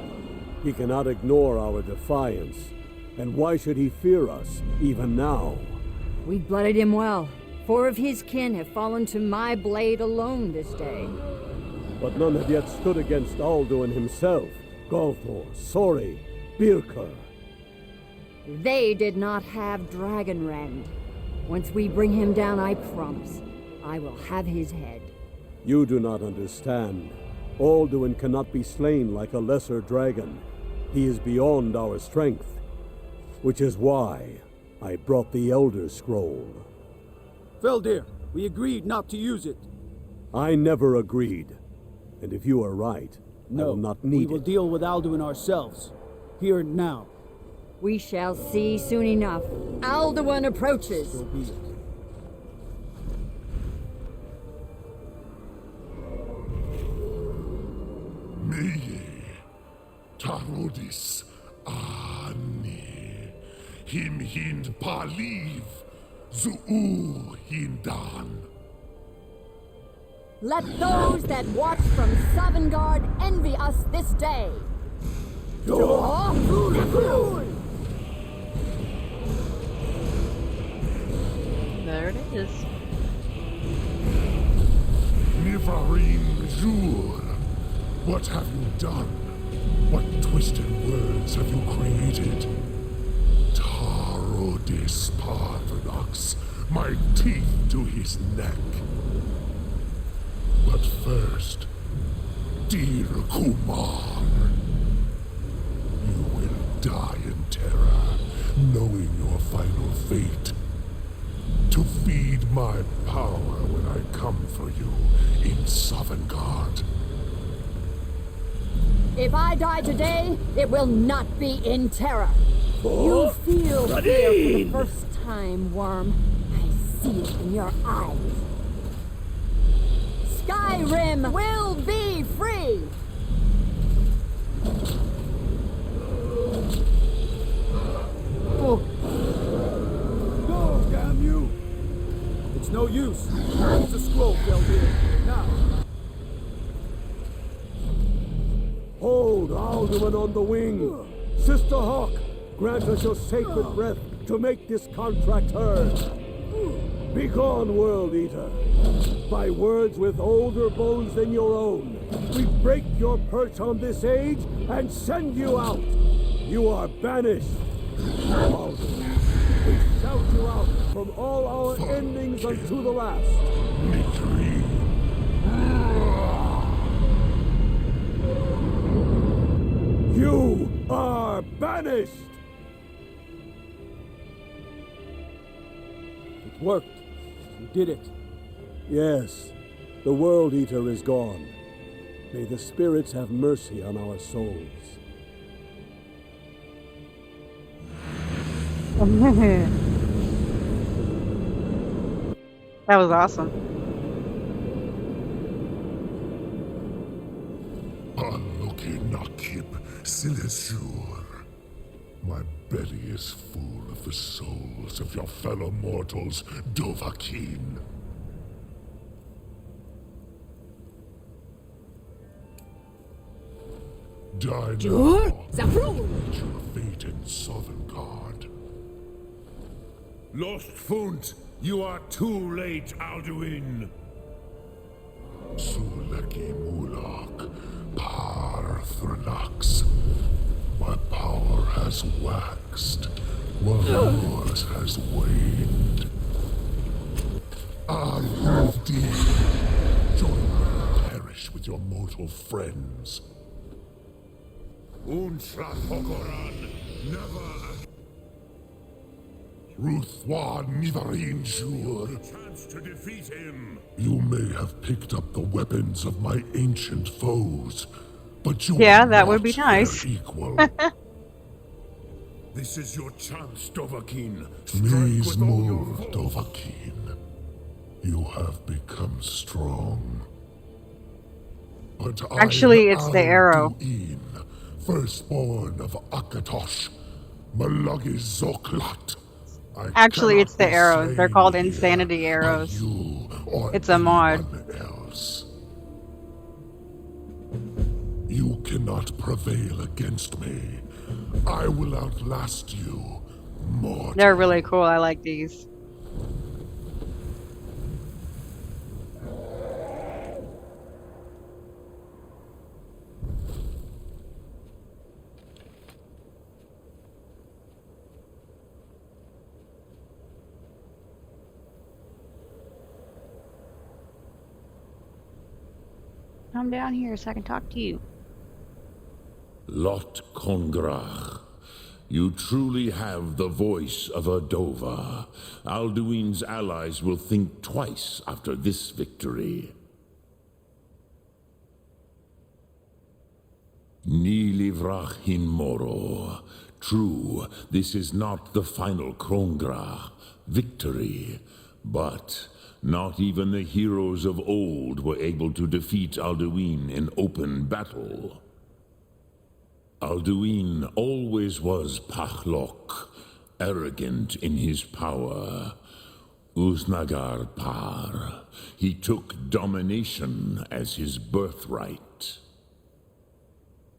He cannot ignore our defiance. And why should he fear us, even now? We've blooded him well. 4 of his kin have fallen to my blade alone this day. But none have yet stood against Alduin himself. Golthor, Sori, Birkir. They did not have Dragonrend. Once we bring him down, I promise, I will have his head. You do not understand. Alduin cannot be slain like a lesser dragon. He is beyond our strength. Which is why I brought the Elder Scroll. Feldir, we agreed not to use it. I never agreed. And if you are right, I will not need we will deal with Alduin ourselves. Here and now. We shall see soon enough. Alduin approaches. So be it. Meye, Tarodis, Ani, Him Hind Paliv, Zuu Hindan. Let those that watch from Sovngarde envy us this day. There it is. Nivarin Zur, what have you done? What twisted words have you created? Tarodis Parthenax, my teeth to his neck. But first, dear Kumar, you will die in terror, knowing your final fate. To feed my power when I come for you in Sovngarde. If I die today, it will not be in terror. You feel fear for the first time, Worm. I see it in your eyes. Skyrim will be free! Oh. Go, damn you! It's no use. Use the scroll, Feldir. Now. Hold Alduin on the wing! Sister Hawk, grant us your sacred breath to make this contract heard. Begone, World Eater. By words with older bones than your own, we break your perch on this age and send you out. You are banished. Alduin, we shout you out from all our endings unto the last. Victory. You are banished! It worked. We did it. Yes, the World Eater is gone. May the spirits have mercy on our souls. That was awesome. Alokinakib Silesur. My belly is full of the souls of your fellow mortals, Dovahkiin. Die Jur, now. Zaprul. Meet your fate in Sovngarde. Lost Funt, you are too late, Alduin. Suleki Mulak, Par Thurnax. My power has waxed, while yours has waned. I have thee. Join me and perish with your mortal friends. Unsra Hokoran, never. Ruthwa Nivarin Shur. Chance to defeat him. You may have picked up the weapons of my ancient foes, but you Yeah, are that not would be nice. their equal. This is your chance, Dovahkiin. Strike with all your more, force. Dovahkiin. You have become strong. But Actually, I'm it's the arrow. Alduin, firstborn of Akatosh, Malagi Zoklat. Actually, it's the arrows. They're called insanity insanity arrows. or It's a mod. anyone else. You cannot prevail against me. I will outlast you, mortal. They're really cool. I like these. Come down here so I can talk to you. Lot Kongrach, you truly have the voice of a Dova. Alduin's allies will think twice after this victory. Ni livrach hin moro. True, this is not the final Krongrach victory, but not even the heroes of old were able to defeat Alduin in open battle. Alduin always was Pachlok, arrogant in his power. Uznagar Par. He took domination as his birthright.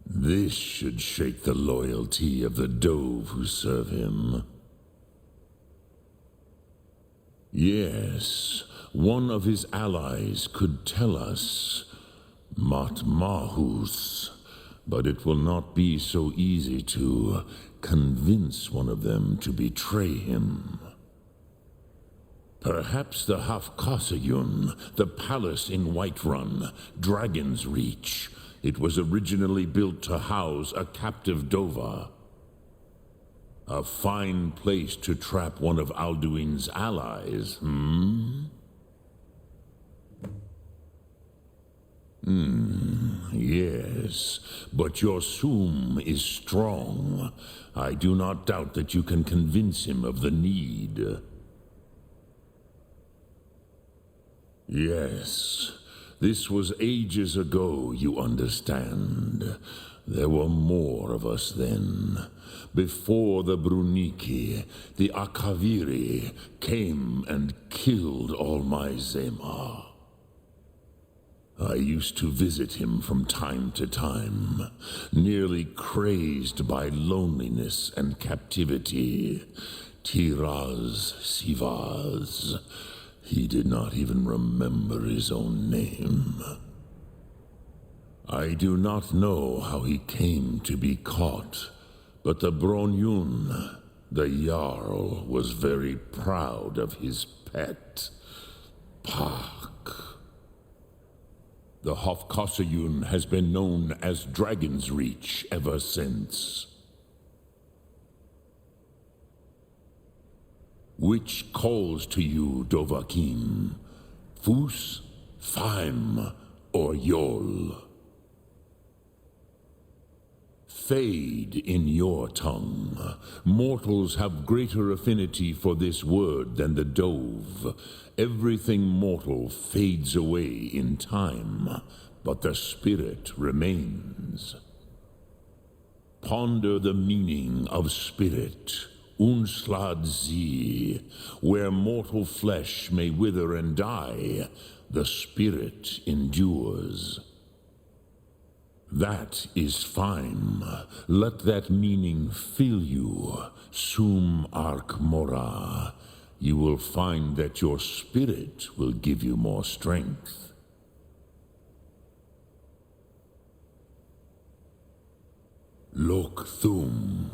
This should shake the loyalty of the Dove who serve him. Yes, one of his allies could tell us, Matmahus, but it will not be so easy to convince one of them to betray him. Perhaps the Hafkasayun, the palace in Whiterun, Dragon's Reach. It was originally built to house a captive Dova. A fine place to trap one of Alduin's allies, Yes, but your Sum is strong. I do not doubt that you can convince him of the need. Yes, this was ages ago, you understand. There were more of us then. Before the Bruniki, the Akaviri came and killed all my Zema. I used to visit him from time to time, nearly crazed by loneliness and captivity. Tiraz Sivaz. He did not even remember his own name. I do not know how he came to be caught, but the Bronyun, the Jarl, was very proud of his pet, Pak. The Hofkosayun has been known as Dragon's Reach ever since. Which calls to you, Dovahkiin? Fus, Faim, or Yol? Fade in your tongue. Mortals have greater affinity for this word than the Dove. Everything mortal fades away in time, but the spirit remains. Ponder the meaning of spirit. Unslad Zi, where mortal flesh may wither and die, the spirit endures. That is fine. Let that meaning fill you. Sum arc mora. You will find that your spirit will give you more strength. Lok thum.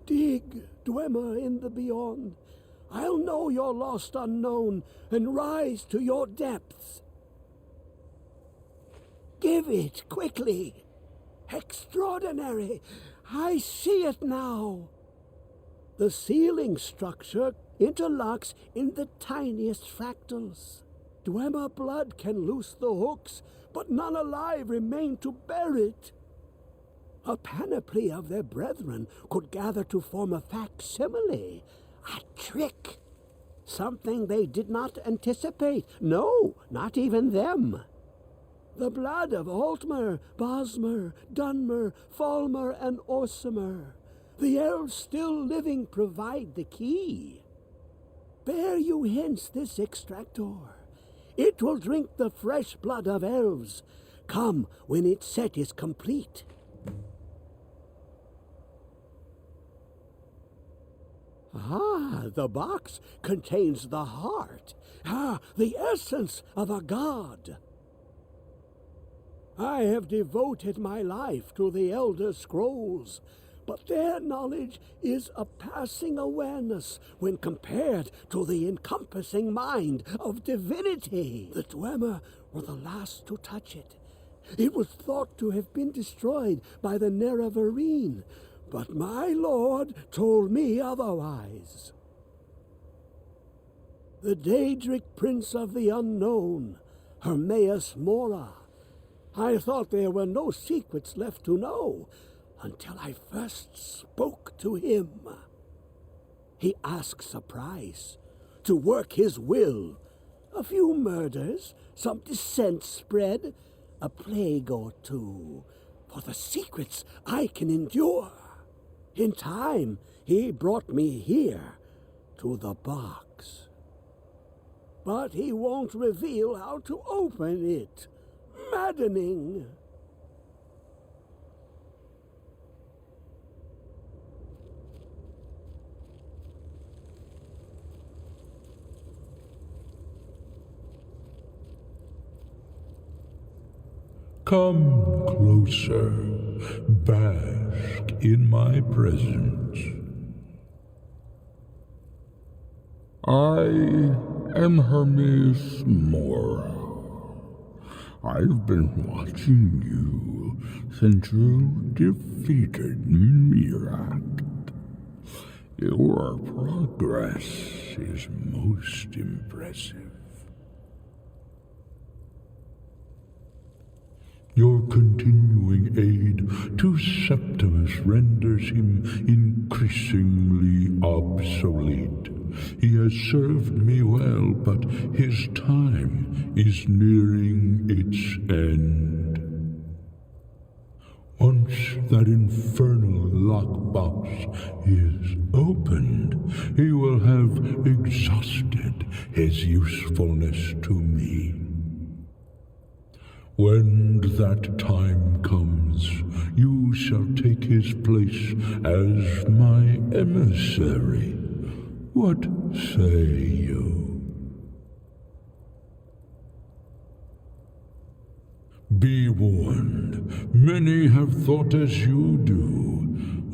Dig, Dwemer in the beyond. I'll know your lost unknown and rise to your depths. Give it quickly. Extraordinary. I see it now. The ceiling structure interlocks in the tiniest fractals. Dwemer blood can loose the hooks, but none alive remain to bear it. A panoply of their brethren could gather to form a facsimile, a trick, something they did not anticipate. No, not even them. The blood of Altmer, Bosmer, Dunmer, Falmer, and Orsimer. The elves still living provide the key. Bear you hence this extractor. It will drink the fresh blood of elves. Come when its set is complete. Ah, the box contains the heart. Ah, the essence of a god. I have devoted my life to the Elder Scrolls, but their knowledge is a passing awareness when compared to the encompassing mind of divinity. The Dwemer were the last to touch it. It was thought to have been destroyed by the Nerevarine, but my lord told me otherwise. The Daedric Prince of the Unknown, Hermaeus Mora. I thought there were no secrets left to know until I first spoke to him. He asks a price to work his will. A few murders, some dissent spread, a plague or two, for the secrets I can endure. In time, he brought me here, to the box. But he won't reveal how to open it. Maddening. Come closer, bask in my presence. I am Hermes Mora. I've been watching you since you defeated Mirak. Your progress is most impressive. Your continuing aid to Septimus renders him increasingly obsolete. He has served me well, but his time is nearing its end. Once that infernal lockbox is opened, he will have exhausted his usefulness to me. When that time comes, you shall take his place as my emissary. What say you? Be warned, many have thought as you do.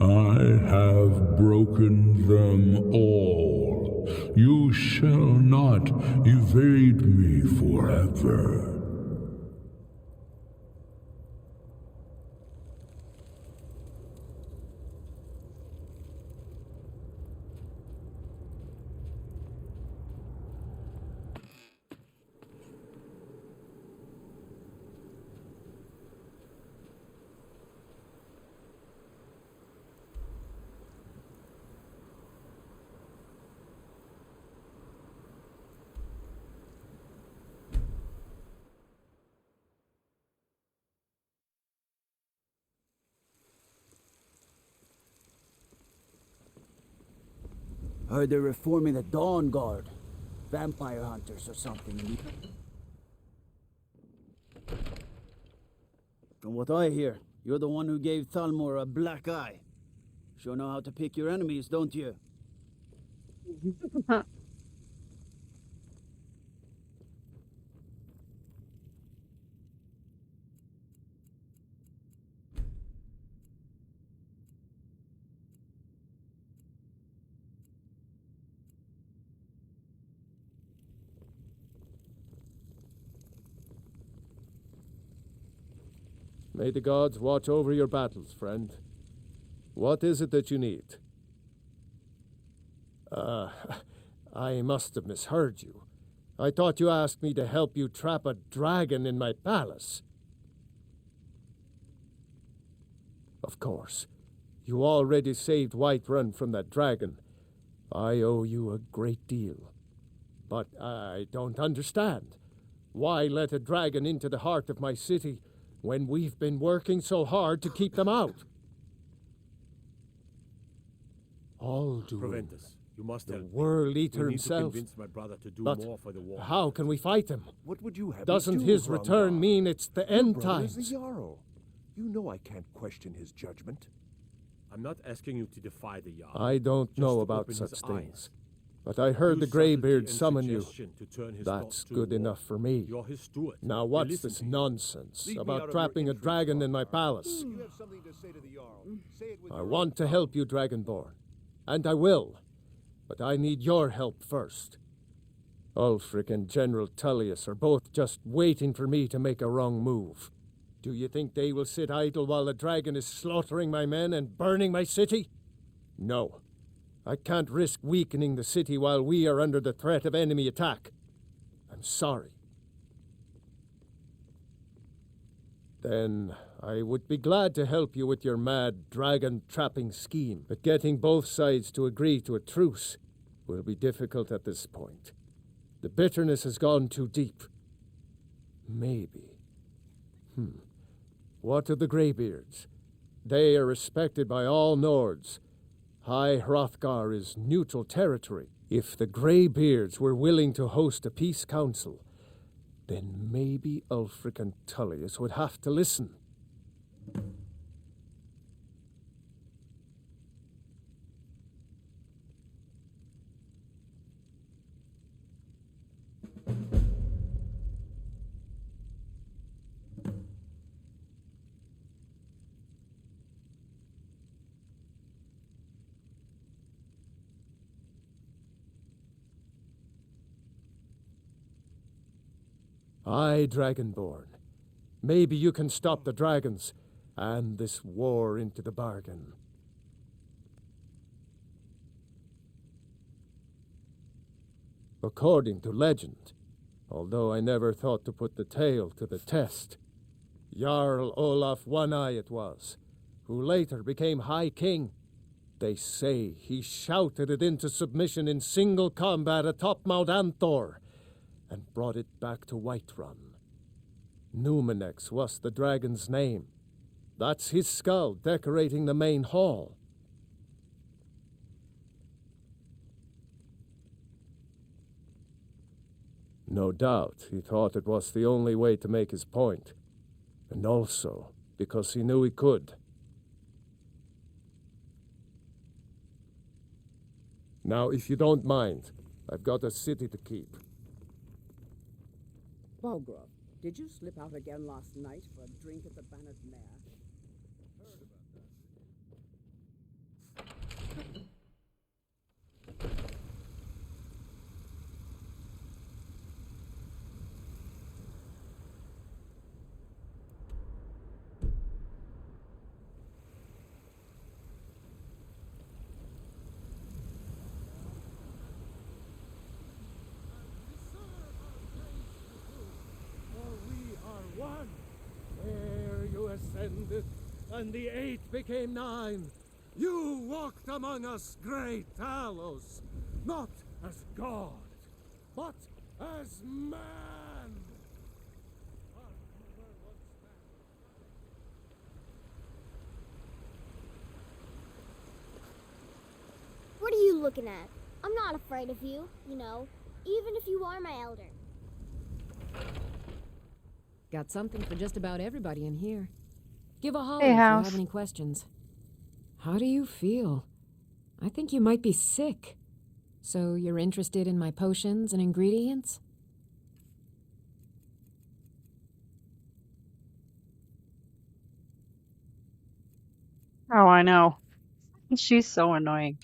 I have broken them all. You shall not evade me forever. Heard they're reforming the Dawn Guard. Vampire hunters or something. From what I hear, you're the one who gave Thalmor a black eye. Sure know how to pick your enemies, don't you? May the gods watch over your battles, friend. What is it that you need? I must have misheard you. I thought you asked me to help you trap a dragon in my palace. Of course. You already saved Whiterun from that dragon. I owe you a great deal. But I don't understand. Why let a dragon into the heart of my city when we've been working so hard to keep them out? All doing. Prevent us. You must the help me. World Eater We need himself. to convince my brother to do But more for the war. how can we fight him? What would you have Doesn't me do, his return Hrongar? mean it's the Your end brother is times? the Jarl. You know I can't question his judgment. I'm not asking you to defy the Jarl. I don't Just know to about open such his things. eyes. But I heard Use the Greybeard subtlety and summon you. suggestion to turn his That's thoughts to good war. enough for me. You're his steward. Now He'll what's listen this to you. nonsense Leave me out about of your trapping a intrigue, dragon in my Hrongar. palace? You have something to say to the Jarl. Say it with I your want to help you, Dragonborn. And I will. But I need your help first. Ulfric and General Tullius are both just waiting for me to make a wrong move. Do you think they will sit idle while the dragon is slaughtering my men and burning my city? No. I can't risk weakening the city while we are under the threat of enemy attack. I'm sorry. Then I would be glad to help you with your mad dragon-trapping scheme, but getting both sides to agree to a truce will be difficult at this point. The bitterness has gone too deep. Maybe. What of the Greybeards? They are respected by all Nords. High Hrothgar is neutral territory. If the Greybeards were willing to host a peace council, then maybe Ulfric and Tullius would have to listen. Aye, Dragonborn. Maybe you can stop the dragons, and this war into the bargain. According to legend, although I never thought to put the tale to the test, Jarl Olaf One-Eye it was, who later became High King. They say he shouted it into submission in single combat atop Mount Anthor, and brought it back to Whiterun. Numenex was the dragon's name. That's his skull decorating the main hall. No doubt he thought it was the only way to make his point. And also because he knew he could. Now, if you don't mind, I've got a city to keep. Balgrove, did you slip out again last night for a drink at the Bannered Mare? One, where you ascended, and the 8 became 9. You walked among us, great Talos, not as God, but as man. What are you looking at? I'm not afraid of you, you know, even if you are my elder. Got something for just about everybody in here. Give a holler Hey, if you House. have any questions. How do you feel? I think you might be sick. So you're interested in my potions and ingredients? Oh, I know. She's so annoying.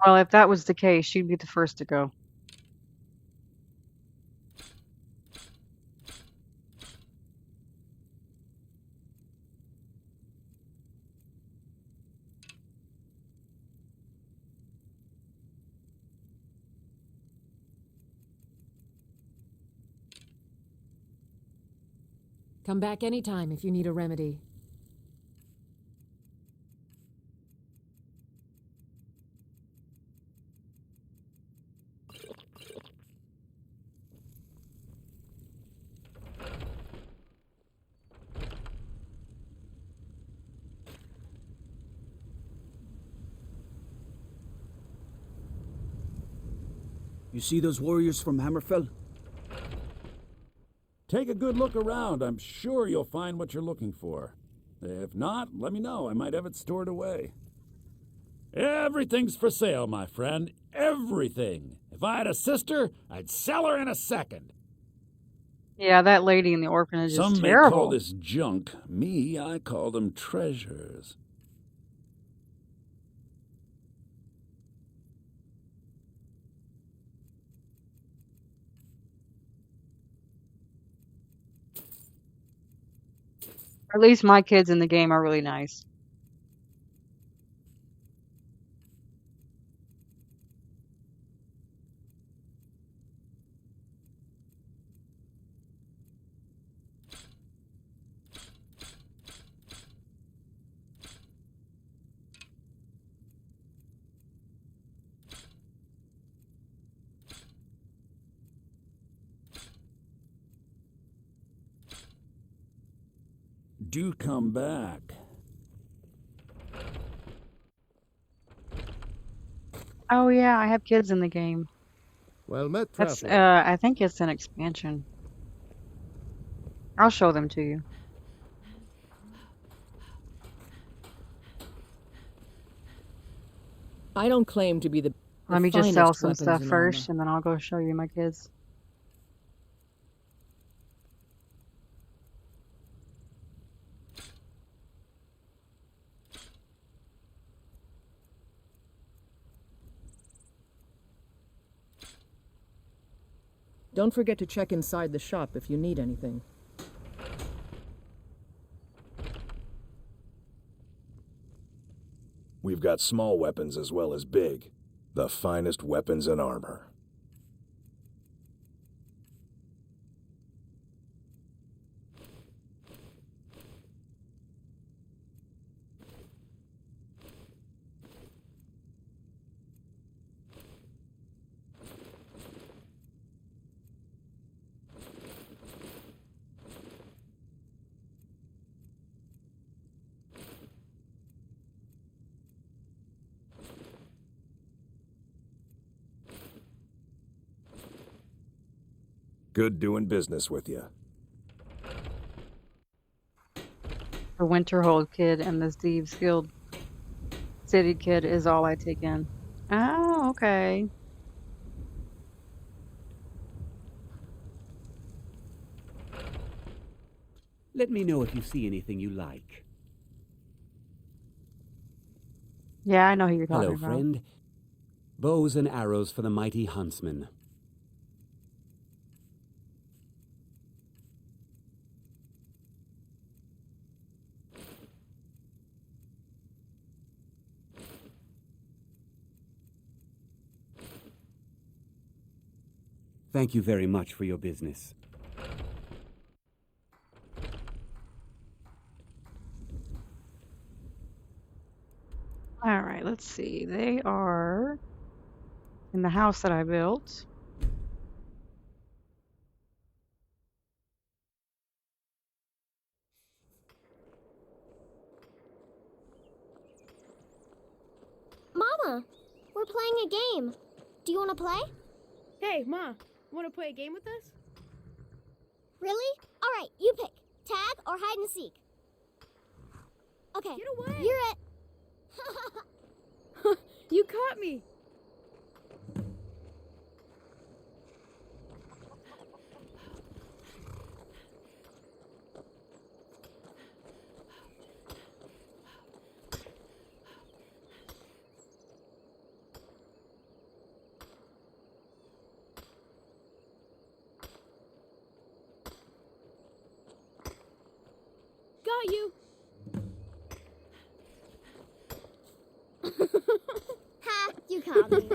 Well, if that was the case, she'd be the first to go. Come back anytime if you need a remedy. You see those warriors from Hammerfell? Take a good look around. I'm sure you'll find what you're looking for. If not, let me know. I might have it stored away. Everything's for sale, my friend. Everything. If I had a sister, I'd sell her in a second. Yeah, that lady in the orphanage Some is may terrible. call this junk. Me, I call them treasures. At least my kids in the game are really nice. Do come back. Oh yeah, I have kids in the game. Well met, That's traveler. I think it's an expansion. I'll show them to you. I don't claim to be the Let me just sell finest some weapons stuff and first, armor. and then I'll go show you my kids. Don't forget to check inside the shop if you need anything. We've got small weapons as well as big. The finest weapons and armor. good doing business with you. The Winterhold kid and the Thieves Guild City kid is all I take in. Oh, okay. Let me know if you see anything you like. Yeah, I know who you're talking Hello, about. friend. Bows and arrows for the mighty huntsman. Thank you very much for your business. All right, let's see. They are in the house that I built. Mama, we're playing a game. Do you want to play? Hey, Ma, want to play a game with us? Really? All right, you pick. Tag or hide and seek. Okay. Get away! You're it. You caught me! Got you! Ha! You caught me.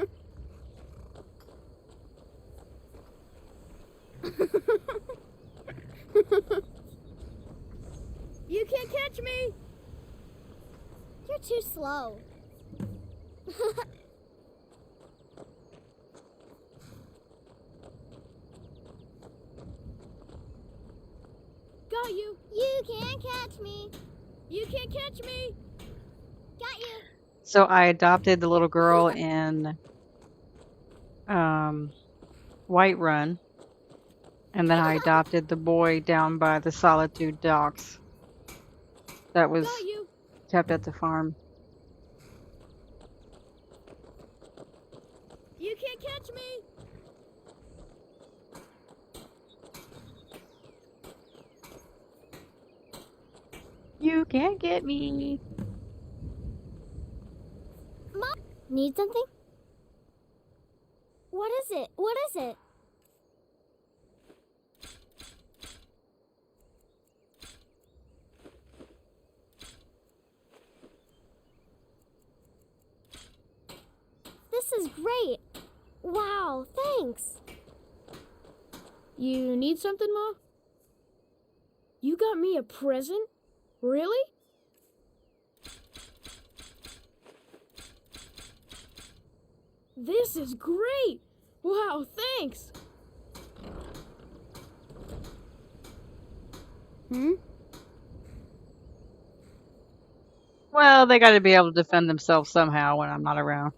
You can't catch me! You're too slow. Got you! You can't catch me. You can't catch me! Got you. So I adopted the little girl in Whiterun, and then I adopted the boy down by the Solitude Docks that was kept at the farm. You can't catch me! You can't get me. Mom, need something? What is it? What is it? This is great. Wow, thanks. You need something, Ma? You got me a present? Really? This is great! Wow, thanks! Well, they got to be able to defend themselves somehow when I'm not around.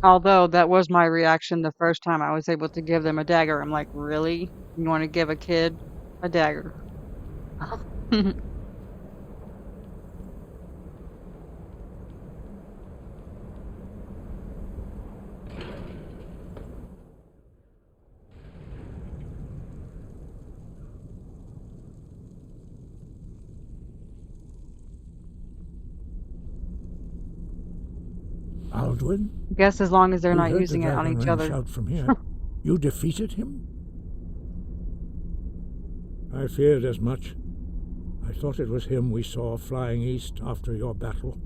Although that was my reaction the first time I was able to give them a dagger. I'm like, really? You want to give a kid a dagger? Aldwin? Guess as long as they're We not heard using the it on dragon each ring other. shout from here. You defeated him? I feared as much. I thought it was him we saw flying east after your battle.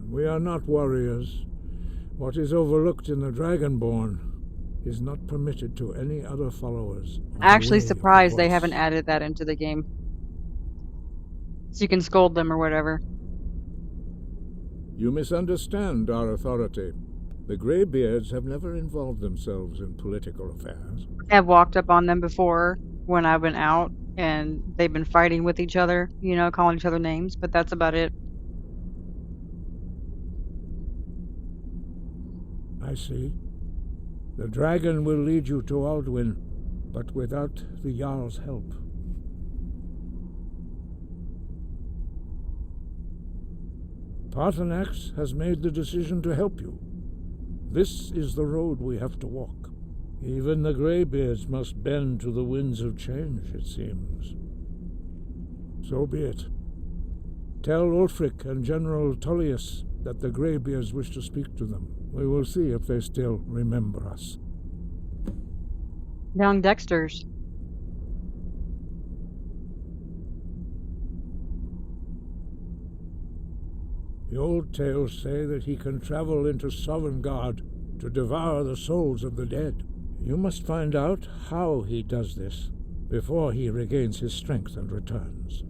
We are not warriors. What is overlooked in the Dragonborn is not permitted to any other followers. Actually surprised they haven't added that into the game. So you can scold them or whatever. You misunderstand our authority. The Greybeards have never involved themselves in political affairs. I've walked up on them before when I've been out, and they've been fighting with each other, you know, calling each other names, but that's about it. I see. The dragon will lead you to Alduin, but without the Jarl's help. Paarthurnax has made the decision to help you. This is the road we have to walk. Even the Greybeards must bend to the winds of change, it seems. So be it. Tell Ulfric and General Tullius that the Greybeards wish to speak to them. We will see if they still remember us. Young Dexters. The old tales say that he can travel into Sovngarde to devour the souls of the dead. You must find out how he does this before he regains his strength and returns.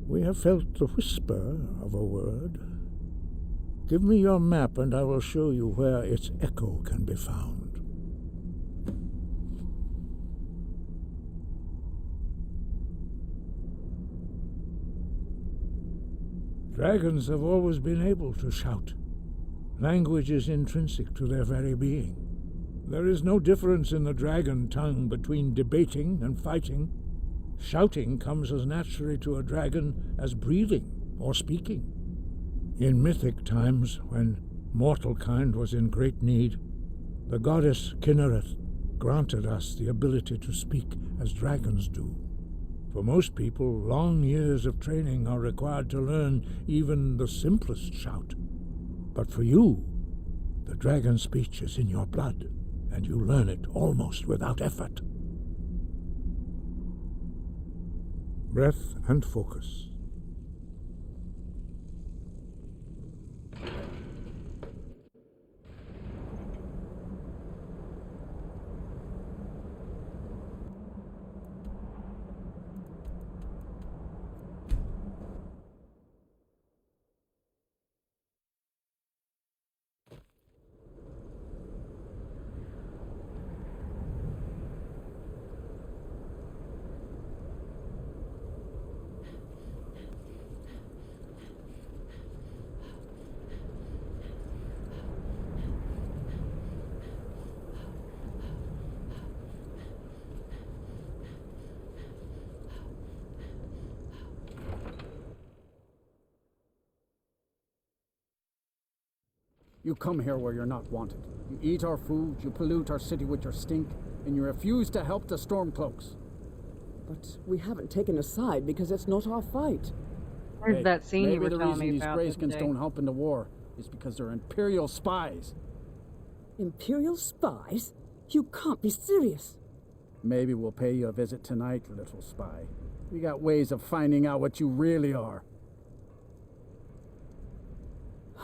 We have felt the whisper of a word. Give me your map and I will show you where its echo can be found. Dragons have always been able to shout. Language is intrinsic to their very being. There is no difference in the dragon tongue between debating and fighting. Shouting comes as naturally to a dragon as breathing or speaking. In mythic times, when mortal kind was in great need, the goddess Kinnereth granted us the ability to speak as dragons do. For most people, long years of training are required to learn even the simplest shout. But for you, the dragon speech is in your blood, and you learn it almost without effort. Breath and focus. You come here where you're not wanted. You eat our food, you pollute our city with your stink, and you refuse to help the Stormcloaks. But we haven't taken a side because it's not our fight. Where's that scene you were telling me about? Maybe the reason these Greyskins don't help in the war is because they're Imperial spies. Imperial spies? You can't be serious. Maybe we'll pay you a visit tonight, little spy. We got ways of finding out what you really are.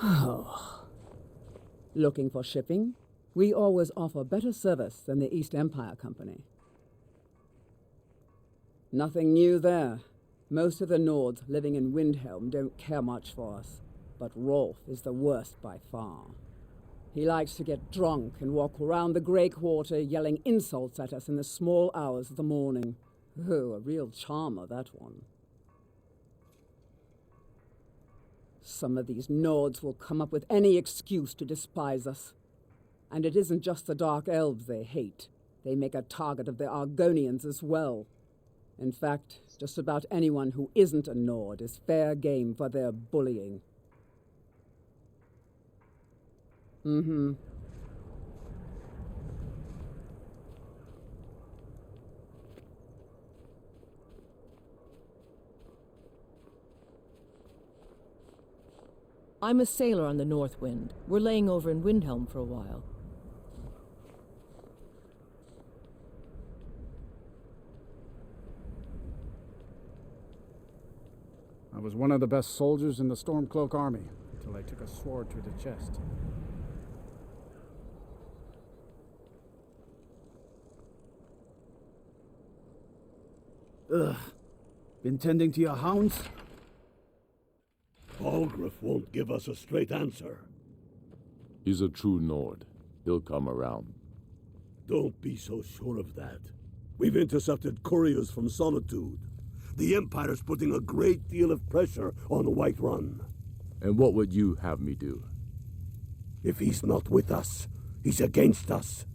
Oh. Looking for shipping? We always offer better service than the East Empire Company. Nothing new there. Most of the Nords living in Windhelm don't care much for us, but Rolf is the worst by far. He likes to get drunk and walk around the Grey Quarter yelling insults at us in the small hours of the morning. Oh, a real charmer, that one. Some of these Nords will come up with any excuse to despise us. And it isn't just the Dark Elves they hate. They make a target of the Argonians as well. In fact, just about anyone who isn't a Nord is fair game for their bullying. Mm-hmm. I'm a sailor on the North Wind. We're laying over in Windhelm for a while. I was one of the best soldiers in the Stormcloak army until I took a sword to the chest. Ugh. Been tending to your hounds? Balgruuf won't give us a straight answer. He's a true Nord. He'll come around. Don't be so sure of that. We've intercepted couriers from Solitude. The Empire's putting a great deal of pressure on Whiterun. And what would you have me do? If he's not with us, he's against us.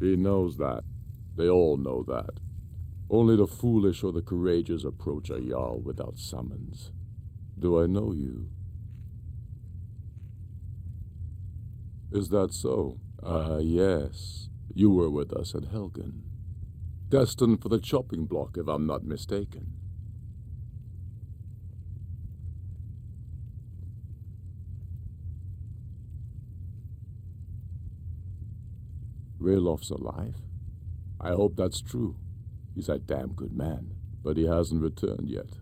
He knows that. They all know that. Only the foolish or the courageous approach a Jarl without summons. Do I know you? Is that so? Yes. You were with us at Helgen. Destined for the chopping block, if I'm not mistaken. Railof's alive? I hope that's true. He's a damn good man, but he hasn't returned yet.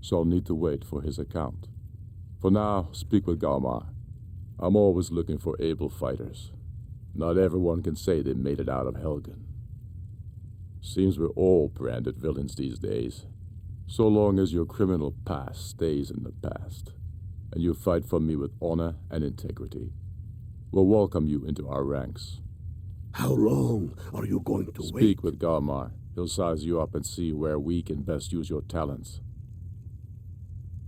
So I'll need to wait for his account. For now, speak with Galmar. I'm always looking for able fighters. Not everyone can say they made it out of Helgen. Seems we're all branded villains these days. So long as your criminal past stays in the past, and you fight for me with honor and integrity, we'll welcome you into our ranks. How long are you going to wait? Speak with Galmar. He'll size you up and see where we can best use your talents.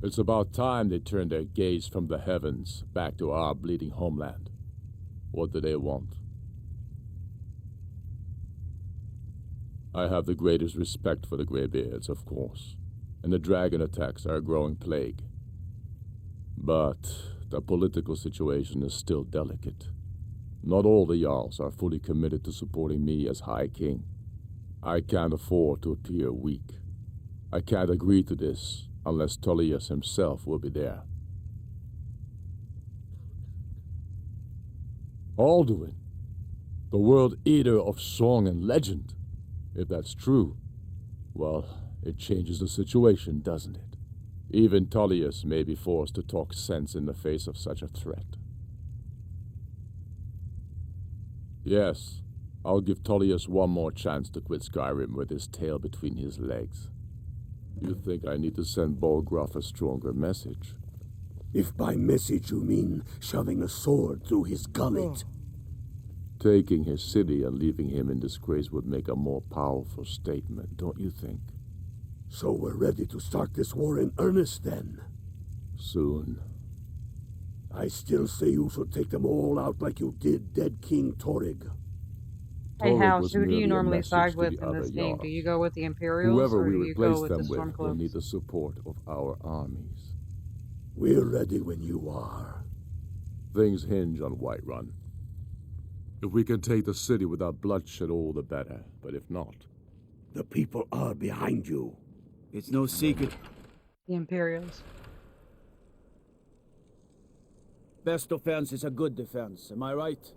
It's about time they turned their gaze from the heavens back to our bleeding homeland. What do they want? I have the greatest respect for the Greybeards, of course, and the dragon attacks are a growing plague. But the political situation is still delicate. Not all the Jarls are fully committed to supporting me as High King. I can't afford to appear weak. I can't agree to this unless Tullius himself will be there. Alduin, the world eater of song and legend. If that's true, well, it changes the situation, doesn't it? Even Tullius may be forced to talk sense in the face of such a threat. Yes, I'll give Tullius one more chance to quit Skyrim with his tail between his legs. You think I need to send Balgruuf a stronger message? If by message you mean shoving a sword through his gullet. Taking his city and leaving him in disgrace would make a more powerful statement, don't you think? So we're ready to start this war in earnest then? Soon. I still say you should take them all out like you did dead King Torrig. Hey House, who do you normally side with in this game? Do you go with the Imperials Whoever or we do you go replace with them the with Stormcloaks? will need the support of our armies. We're ready when you are. Things hinge on Whiterun. If we can take the city without bloodshed, all the better. But if not... The people are behind you. It's no secret. The Imperials. Best defense is a good defense, am I right?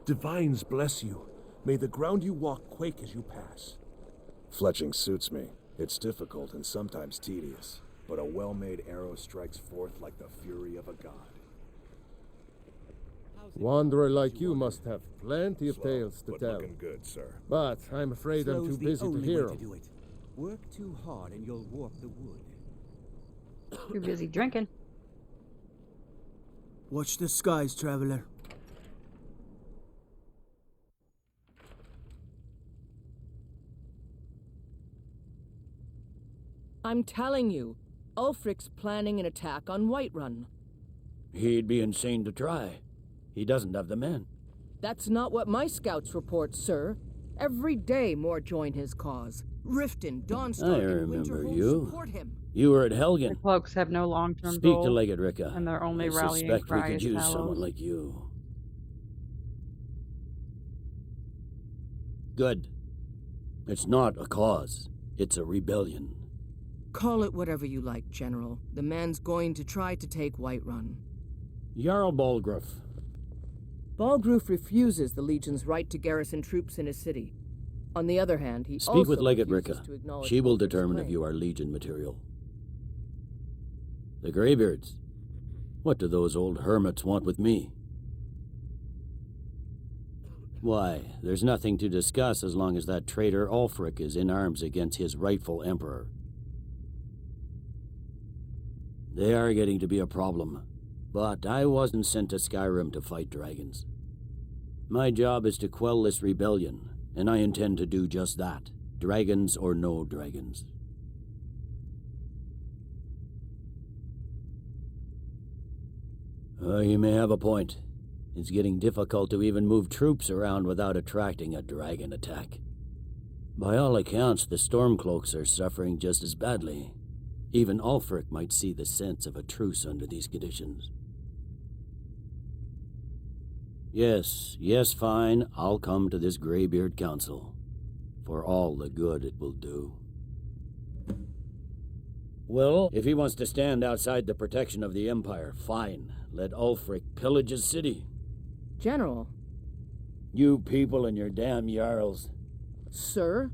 Divines bless you. May the ground you walk quake as you pass. Fletching suits me. It's difficult and sometimes tedious, but a well-made arrow strikes forth like the fury of a god. Wanderer like you must have plenty of tales to but tell. looking good, sir. But I'm afraid I'm too busy to hear them. Work too hard and you'll warp the wood. Too busy drinking. Watch the skies, traveler. I'm telling you, Ulfric's planning an attack on Whiterun. He'd be insane to try. He doesn't have the men. That's not what my scouts report, sir. Every day more join his cause. Riften, Dawnstar, I and remember Winterhold you. support him. You were at Helgen. The cloaks have no long-term Speak goal. to Legate Ricka. And their only I rallying suspect cry we could is use Hallows. someone like you. Good. It's not a cause. It's a rebellion. Call it whatever you like, General. The man's going to try to take Whiterun. Jarl Balgruuf. Balgruuf refuses the Legion's right to garrison troops in his city. On the other hand, he Speak also with Legate refuses Ricka. to acknowledge She will Balgruuf's determine if claim. you are Legion material. The Greybeards. What do those old hermits want with me? Why, there's nothing to discuss as long as that traitor Ulfric is in arms against his rightful emperor. They are getting to be a problem, but I wasn't sent to Skyrim to fight dragons. My job is to quell this rebellion, and I intend to do just that, dragons or no dragons. You may have a point. It's getting difficult to even move troops around without attracting a dragon attack. By all accounts, the Stormcloaks are suffering just as badly. Even Ulfric might see the sense of a truce under these conditions. Yes, fine, I'll come to this Greybeard Council. For all the good it will do. Well, if he wants to stand outside the protection of the Empire, fine. Let Ulfric pillage his city. General. You people and your damn Jarls. Sir,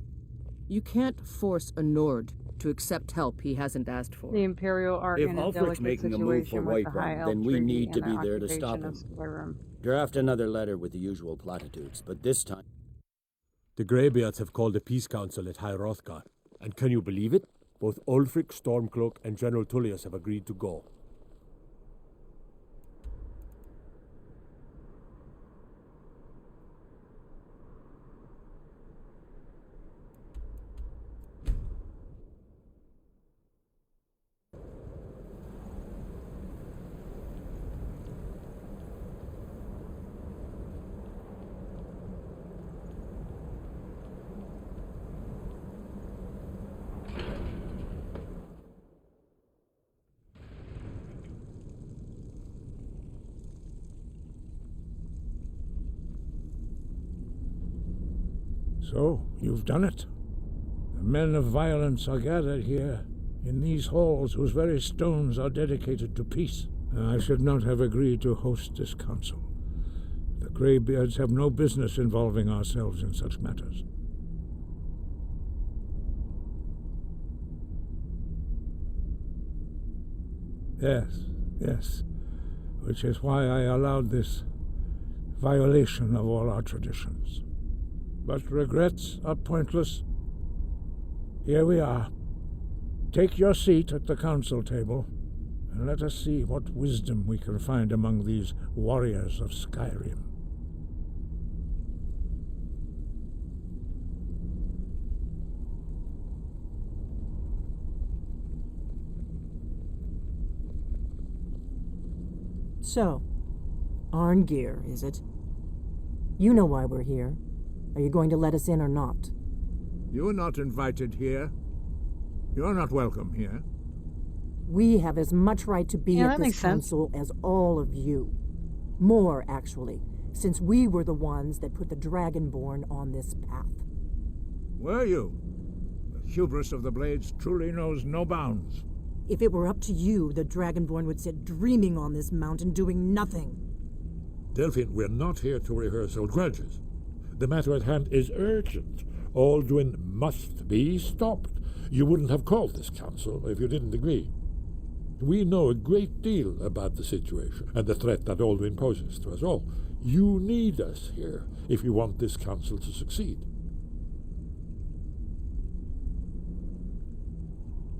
you can't force a Nord to accept help he hasn't asked for. The Imperial are If in a Ulfric's delicate making a move for situation with the High Whiterun, Elf then we Treaty need to and the be there to occupation stop of him. Skyrim. Draft another letter with the usual platitudes, but this time... The Greybeards have called a peace council at High Hrothgar. And can you believe it? Both Ulfric, Stormcloak, and General Tullius have agreed to go. So, you've done it. The men of violence are gathered here, in these halls whose very stones are dedicated to peace. I should not have agreed to host this council. The Greybeards have no business involving ourselves in such matters. Yes. Which is why I allowed this violation of all our traditions. But regrets are pointless. Here we are. Take your seat at the council table, and let us see what wisdom we can find among these warriors of Skyrim. So, Arngeir, is it? You know why we're here. Are you going to let us in or not? You're not invited here. You're not welcome here. We have as much right to be Yeah, at that this makes sense. council as all of you. More, actually, since we were the ones that put the Dragonborn on this path. Were you? The hubris of the Blades truly knows no bounds. If it were up to you, the Dragonborn would sit dreaming on this mountain doing nothing. Delphine, we're not here to rehearse old grudges. The matter at hand is urgent. Alduin must be stopped. You wouldn't have called this council if you didn't agree. We know a great deal about the situation and the threat that Alduin poses to us all. You need us here if you want this council to succeed.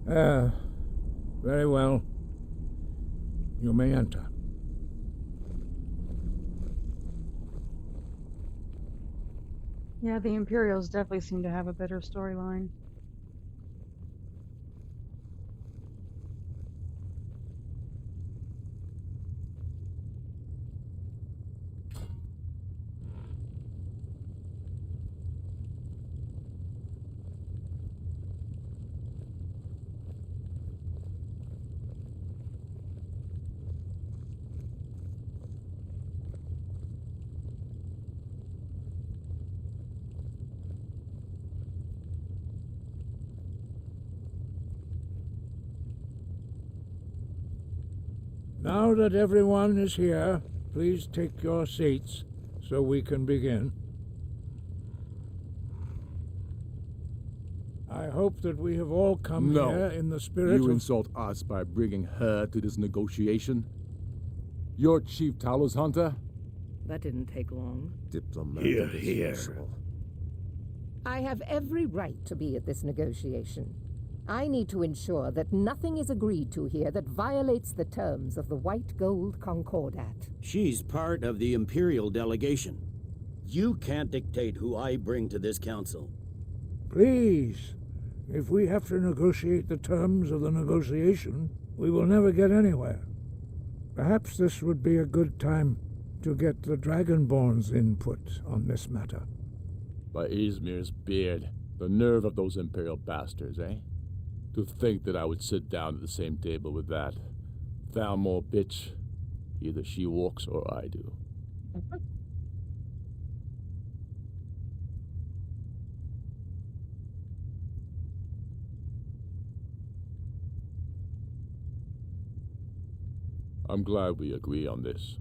Very well. You may enter. Yeah, the Imperials definitely seem to have a better storyline. Now that everyone is here, please take your seats so we can begin. I hope that we have all come here in the spirit You of... insult us by bringing her to this negotiation? You're Chief Talos Hunter? That didn't take long. Diplomatic as usual. I have every right to be at this negotiation. I need to ensure that nothing is agreed to here that violates the terms of the White Gold Concordat. She's part of the Imperial delegation. You can't dictate who I bring to this council. Please, if we have to negotiate the terms of the negotiation, we will never get anywhere. Perhaps this would be a good time to get the Dragonborn's input on this matter. By Izmir's beard, the nerve of those Imperial bastards, eh? To think that I would sit down at the same table with that Thalmor bitch. Either she walks or I do. I'm glad we agree on this.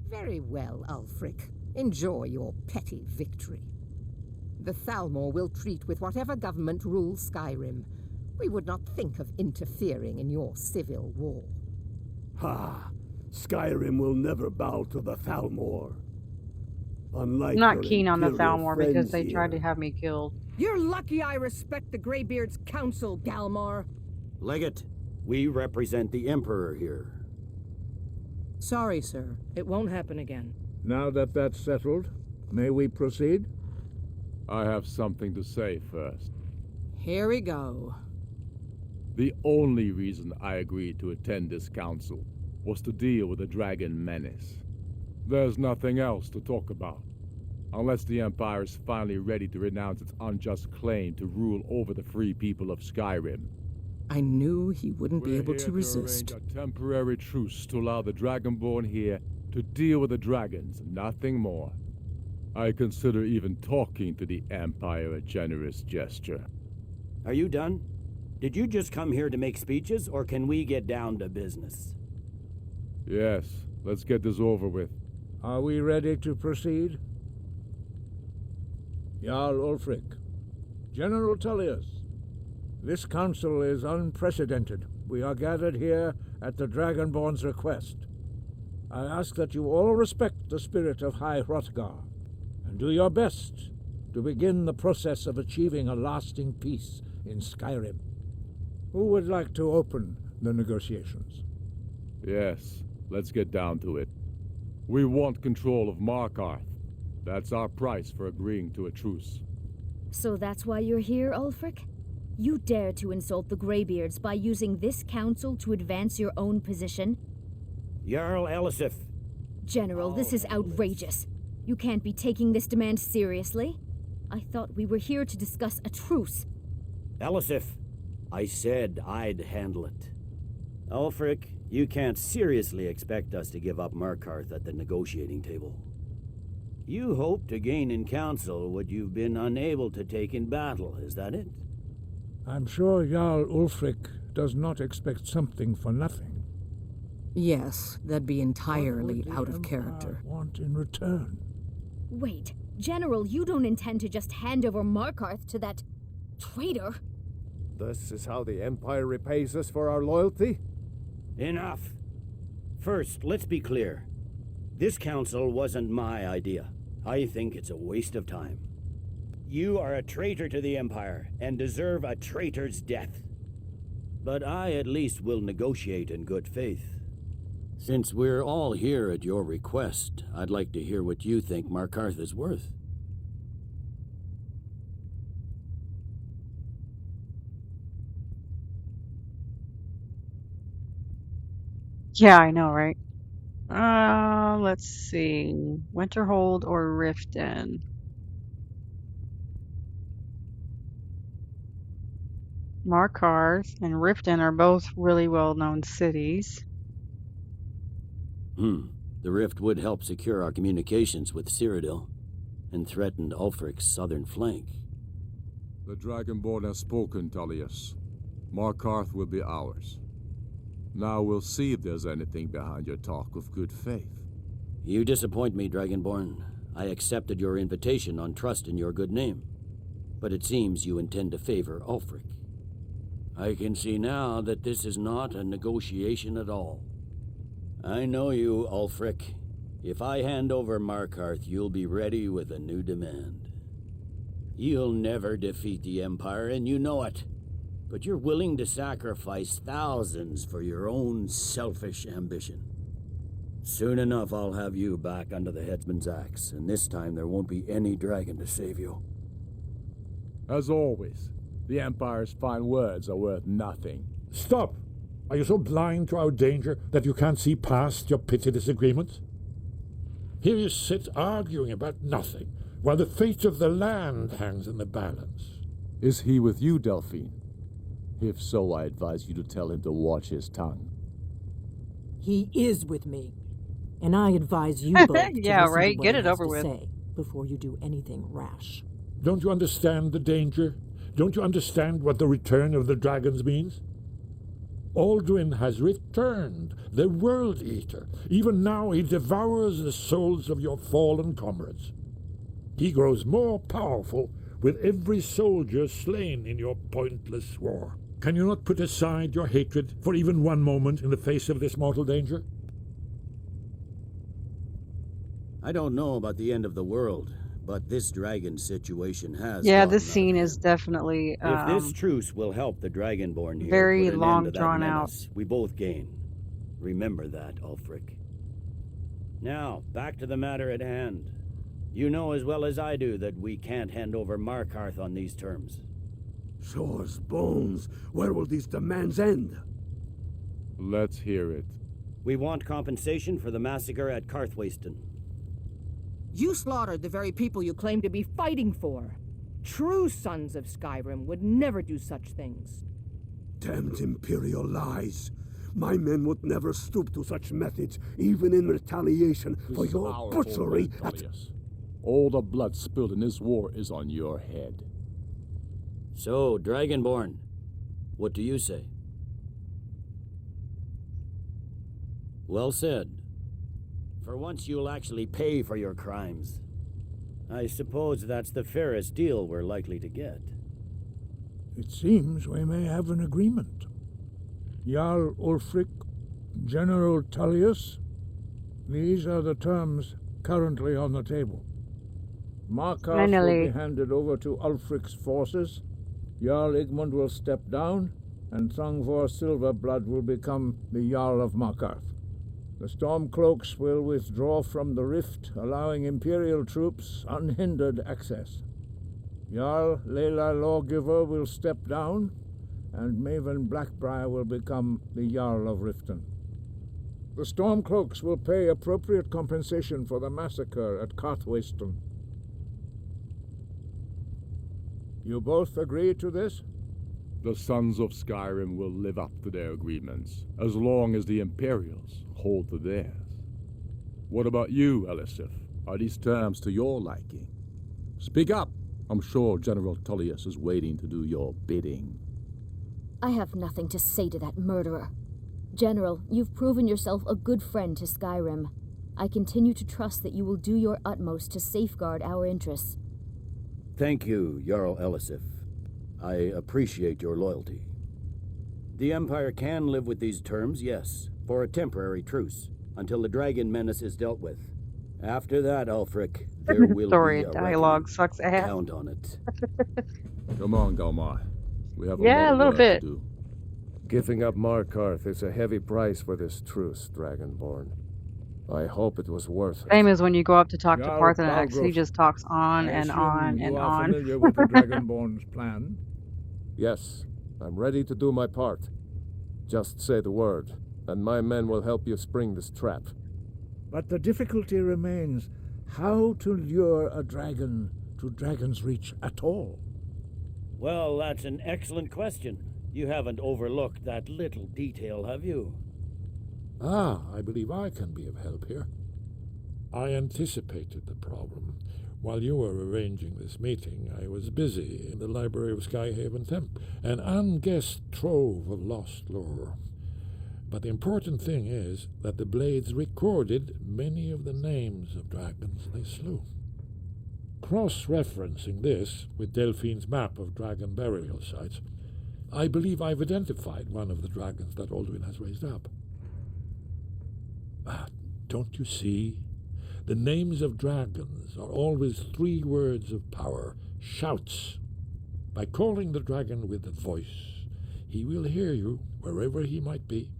Very well, Ulfric. Enjoy your petty victory. The Thalmor will treat with whatever government rules Skyrim. We would not think of interfering in your civil war. Ha! Skyrim will never bow to the Thalmor. Unlike I'm not your keen on the Imperial Thalmor because friends they tried to here. have me killed. You're lucky I respect the Greybeard's counsel, Galmar. Legate, we represent the Emperor here. Sorry, sir. It won't happen again. Now that that's settled, may we proceed? I have something to say first. Here we go. The only reason I agreed to attend this council was to deal with the dragon menace. There's nothing else to talk about, unless the Empire is finally ready to renounce its unjust claim to rule over the free people of Skyrim. I knew he wouldn't be able We're to here resist. arrange a temporary truce to allow the Dragonborn here to deal with the dragons, nothing more. I consider even talking to the Empire a generous gesture. Are you done? Did you just come here to make speeches, or can we get down to business? Yes, let's get this over with. Are we ready to proceed? Jarl Ulfric, General Tullius, this council is unprecedented. We are gathered here at the Dragonborn's request. I ask that you all respect the spirit of High Hrothgar, and do your best to begin the process of achieving a lasting peace in Skyrim. Who would like to open the negotiations? Yes, let's get down to it. We want control of Markarth. That's our price for agreeing to a truce. So that's why you're here, Ulfric? You dare to insult the Greybeards by using this council to advance your own position? Jarl Elisif. General, this is outrageous. You can't be taking this demand seriously. I thought we were here to discuss a truce. Elisif, I said I'd handle it. Ulfric, you can't seriously expect us to give up Markarth at the negotiating table. You hope to gain in council what you've been unable to take in battle, is that it? I'm sure Jarl Ulfric does not expect something for nothing. Yes, that'd be entirely What would out the of character. Empire want in return? Wait, General, you don't intend to just hand over Markarth to that traitor? This is how the Empire repays us for our loyalty? Enough. First, let's be clear. This council wasn't my idea. I think it's a waste of time. You are a traitor to the Empire and deserve a traitor's death. But I at least will negotiate in good faith. Since we're all here at your request, I'd like to hear what you think Markarth is worth. Yeah, I know, right? Let's see. Winterhold or Riften? Markarth and Riften are both really well-known cities. The rift would help secure our communications with Cyrodiil and threatened Ulfric's southern flank. The Dragonborn has spoken, Tullius. Markarth will be ours. Now we'll see if there's anything behind your talk of good faith. You disappoint me, Dragonborn. I accepted your invitation on trust in your good name. But it seems you intend to favor Ulfric. I can see now that this is not a negotiation at all. I know you, Ulfric. If I hand over Markarth, you'll be ready with a new demand. You'll never defeat the Empire, and you know it. But you're willing to sacrifice thousands for your own selfish ambition. Soon enough, I'll have you back under the headsman's axe, and this time there won't be any dragon to save you. As always, the Empire's fine words are worth nothing. Stop! Are you so blind to our danger that you can't see past your petty disagreements? Here you sit arguing about nothing, while the fate of the land hangs in the balance. Is he with you, Delphine? If so, I advise you to tell him to watch his tongue. He is with me, and I advise you both to Yeah, listen right? to what Get he it has over to with. say before you do anything rash. Don't you understand the danger? Don't you understand what the return of the dragons means? Aldrin has returned, the World Eater. Even now he devours the souls of your fallen comrades. He grows more powerful with every soldier slain in your pointless war. Can you not put aside your hatred for even one moment in the face of this mortal danger? I don't know about the end of the world, but this dragon situation has Yeah, gotten this out of scene hand. is definitely If this truce will help the Dragonborn here very put an long, end to that drawn out. menace, we both gain. Remember that, Ulfric. Now, back to the matter at hand. You know as well as I do that we can't hand over Markarth on these terms. Show us bones. Where will these demands end? Let's hear it. We want compensation for the massacre at Karthwasten. You slaughtered the very people you claim to be fighting for. True sons of Skyrim would never do such things. Damned Imperial lies. My men would never stoop to such methods, even in retaliation for your butchery at... All the blood spilled in this war is on your head. So, Dragonborn, what do you say? Well said. For once you'll actually pay for your crimes. I suppose that's the fairest deal we're likely to get. It seems we may have an agreement. Jarl Ulfric, General Tullius, these are the terms currently on the table. Markarth will Finally. be handed over to Ulfric's forces, Jarl Igmund will step down, and Thangvor Silverblood will become the Jarl of Markarth. The Stormcloaks will withdraw from the rift, allowing Imperial troops unhindered access. Jarl Leila Lawgiver will step down, and Maven Blackbriar will become the Jarl of Riften. The Stormcloaks will pay appropriate compensation for the massacre at Karthwasten. You both agree to this? The sons of Skyrim will live up to their agreements, as long as the Imperials hold to theirs. What about you, Elisif? Are these terms to your liking? Speak up! I'm sure General Tullius is waiting to do your bidding. I have nothing to say to that murderer. General, you've proven yourself a good friend to Skyrim. I continue to trust that you will do your utmost to safeguard our interests. Thank you, Jarl Elisif. I appreciate your loyalty. The Empire can live with these terms, yes, for a temporary truce, until the dragon menace is dealt with. After that, Ulfric, there will Story be a dialogue reckoning. sucks ass. Count on it. Come on, Galmar. We have Yeah, lot a little of work bit. to do. Giving up Markarth is a heavy price for this truce, Dragonborn. I hope it was worth it. Same as when you go up to talk to Jarl Parthenax. He Balgruuf, just talks on I and assume on you and are on. familiar with the Dragonborn's plan? Yes, I'm ready to do my part. Just say the word, and my men will help you spring this trap. But the difficulty remains how to lure a dragon to Dragon's Reach at all. Well, that's an excellent question. You haven't overlooked that little detail, have you? Ah, I believe I can be of help here. I anticipated the problem. While you were arranging this meeting, I was busy in the library of Skyhaven Temp, an unguessed trove of lost lore. But the important thing is that the blades recorded many of the names of dragons they slew. Cross-referencing this with Delphine's map of dragon burial sites, I believe I've identified one of the dragons that Alduin has raised up. Don't you see? The names of dragons are always 3 words of power, shouts. By calling the dragon with a voice, he will hear you wherever he might be.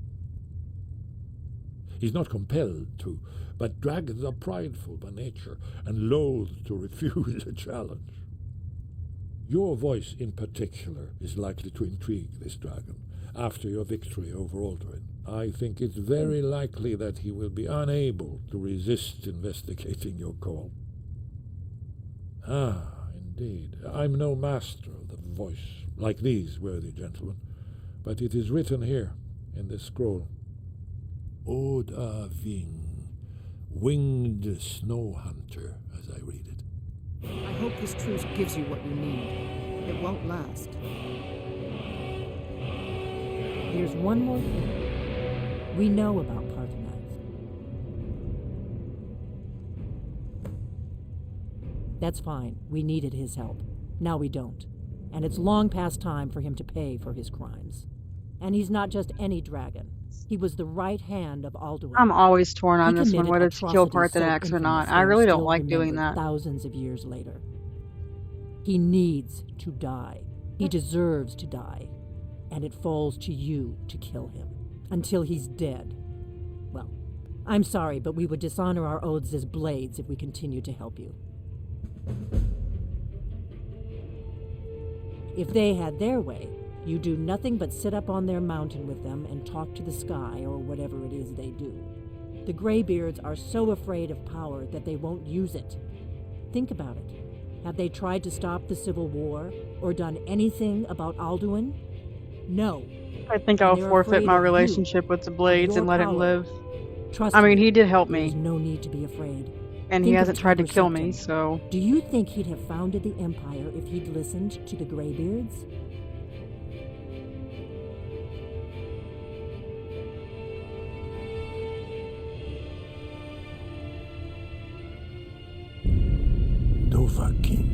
He's not compelled to, but dragons are prideful by nature and loath to refuse a challenge. Your voice in particular is likely to intrigue this dragon after your victory over Alduin. I think it's very likely that he will be unable to resist investigating your call. Indeed. I'm no master of the voice, like these worthy gentlemen, but it is written here in this scroll. Oda Ving, winged snow hunter, as I read it. I hope this truce gives you what you need. It won't last. Here's one more thing. We know about Parthenax. That's fine. We needed his help. Now we don't. And it's long past time for him to pay for his crimes. And he's not just any dragon. He was the right hand of Alduin. I'm always torn on He this one, committed whether to kill atrocities so Parthenax or not. infamous I they are really don't still like doing remembered that. Thousands of years later. He needs to die. He deserves to die. And it falls to you to kill him. Until he's dead. Well, I'm sorry, but we would dishonor our oaths as blades if we continued to help you. If they had their way, you do nothing but sit up on their mountain with them and talk to the sky or whatever it is they do. The Greybeards are so afraid of power that they won't use it. Think about it. Have they tried to stop the Civil War or done anything about Alduin? No. I think I'll forfeit my relationship with the Blades and let him live. Trust I mean, me, he did help there's me. no need to be afraid. And he Think of hasn't tried to Tiber kill me, Septim. so... Do you think he'd have founded the Empire if he'd listened to the Greybeards? Dovahkiin.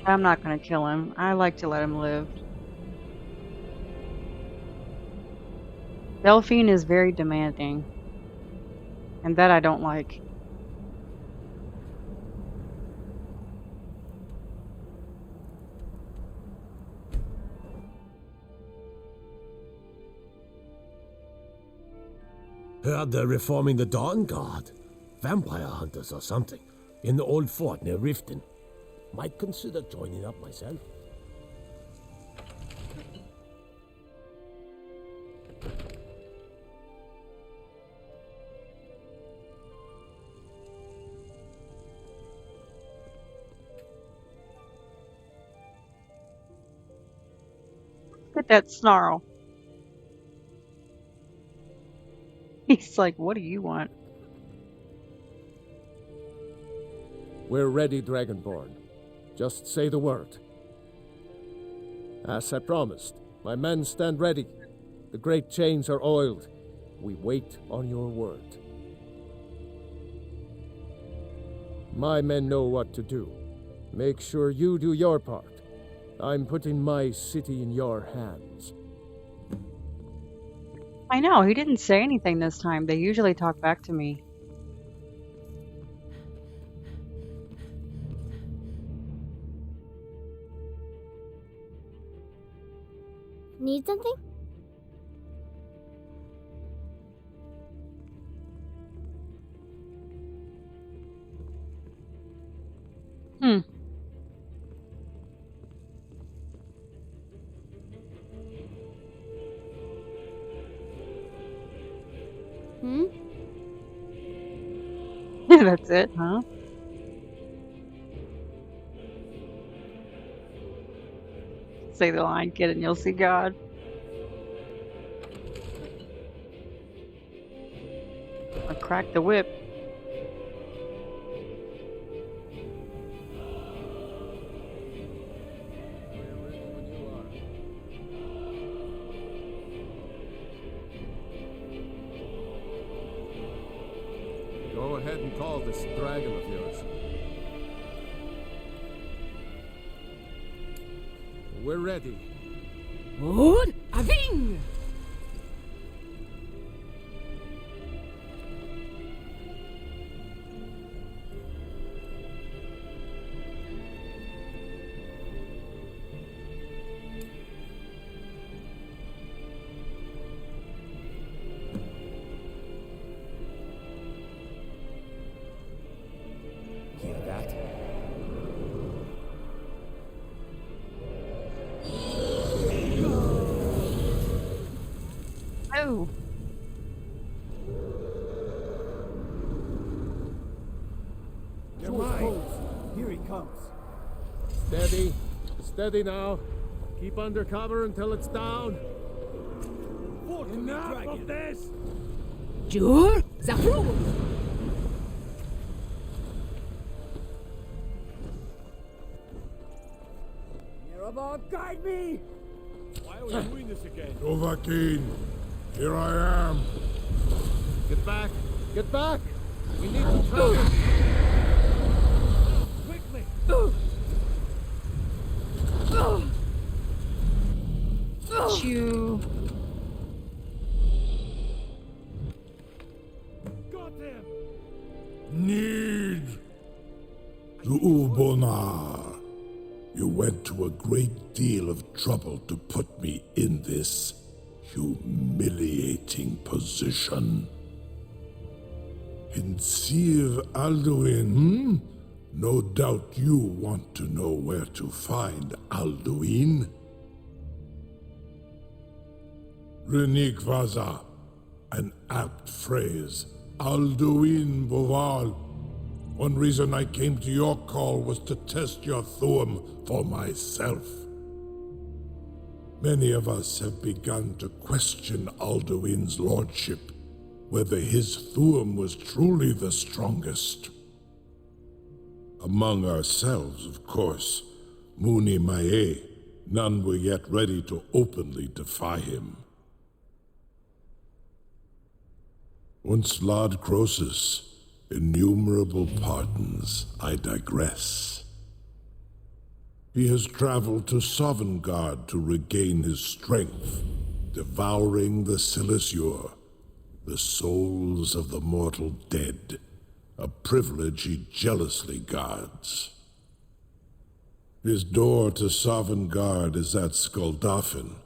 I'm not going to kill him. I like to let him live. Delphine is very demanding. And that I don't like. Heard they're reforming the Dawn Guard. Vampire hunters or something. In the old fort near Riften. Might consider joining up myself. Look at that snarl. He's like, what do you want? We're ready, Dragonborn. Just say the word. As I promised, my men stand ready. The great chains are oiled. We wait on your word. My men know what to do. Make sure you do your part. I'm putting my city in your hands. I know, he didn't say anything this time. They usually talk back to me. Need something? Hmm. Hmm? That's it, huh? Say the line, kid, and you'll see God. Or crack the whip. Go ahead and call this dragon of yours. We're ready. Good. Aving! Hear that? Oh. Get mine. Here he comes. Steady. Steady now. Keep under cover until it's down. Enough of this! Jur? Zaphru! Mirabah, guide me! Why are we doing this again? Dovahkiin, here I am. Get back! Get back! We need to travel! Quickly! Chew. Got him! Need. Zuubonar, you went to a great deal of trouble to put me in this humiliating position. In Sir Alduin, no doubt you want to know where to find Alduin. Renik Vaza, an apt phrase. Alduin Boval. One reason I came to your call was to test your Thuum for myself. Many of us have begun to question Alduin's lordship, whether his Thuum was truly the strongest. Among ourselves, of course, Muni Mae, none were yet ready to openly defy him. Once Lord Croesus, innumerable pardons, I digress. He has traveled to Sovngarde to regain his strength, devouring the Silesur, the souls of the mortal dead, a privilege he jealously guards. His door to Sovngarde is at Skuldafn,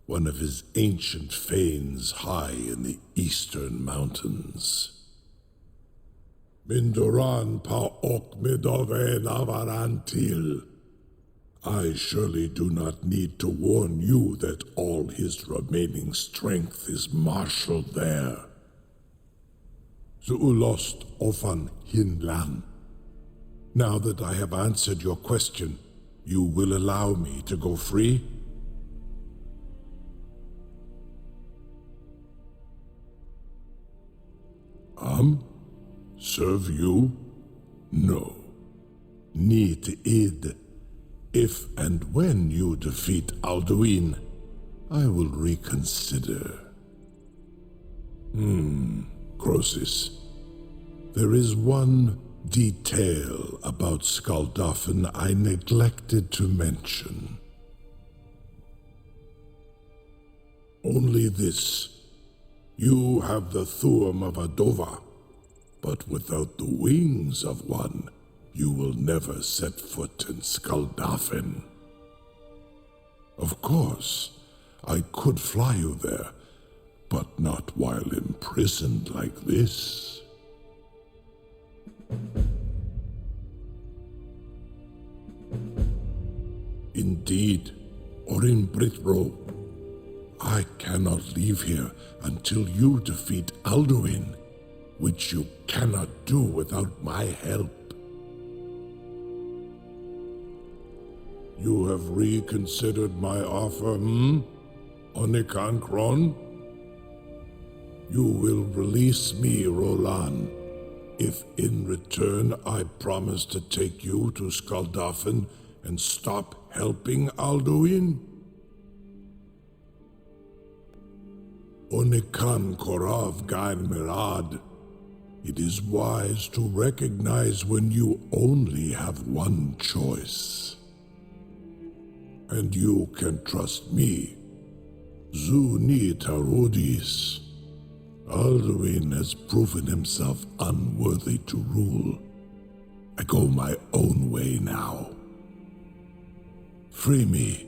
one of his ancient fanes high in the eastern mountains. Mindoran pa ok midove navarantil. I surely do not need to warn you that all his remaining strength is marshaled there. Zuulost ofan hinlan. Now that I have answered your question, you will allow me to go free? Serve you? No. Need id. If and when you defeat Alduin, I will reconsider. Croesus. There is one detail about Skuldafn I neglected to mention. Only this. You have the Thuum of a Dova, but without the wings of one, you will never set foot in Skuldafn. Of course, I could fly you there, but not while imprisoned like this. Indeed, or in Britbro, I cannot leave here until you defeat Alduin, which you cannot do without my help. You have reconsidered my offer, Onikan Kron? You will release me, Roland, if in return I promise to take you to Skaldafen and stop helping Alduin? Onikan Korav Gain Mirad. It is wise to recognize when you only have one choice. And you can trust me. Zuni Tarudis. Alduin has proven himself unworthy to rule. I go my own way now. Free me,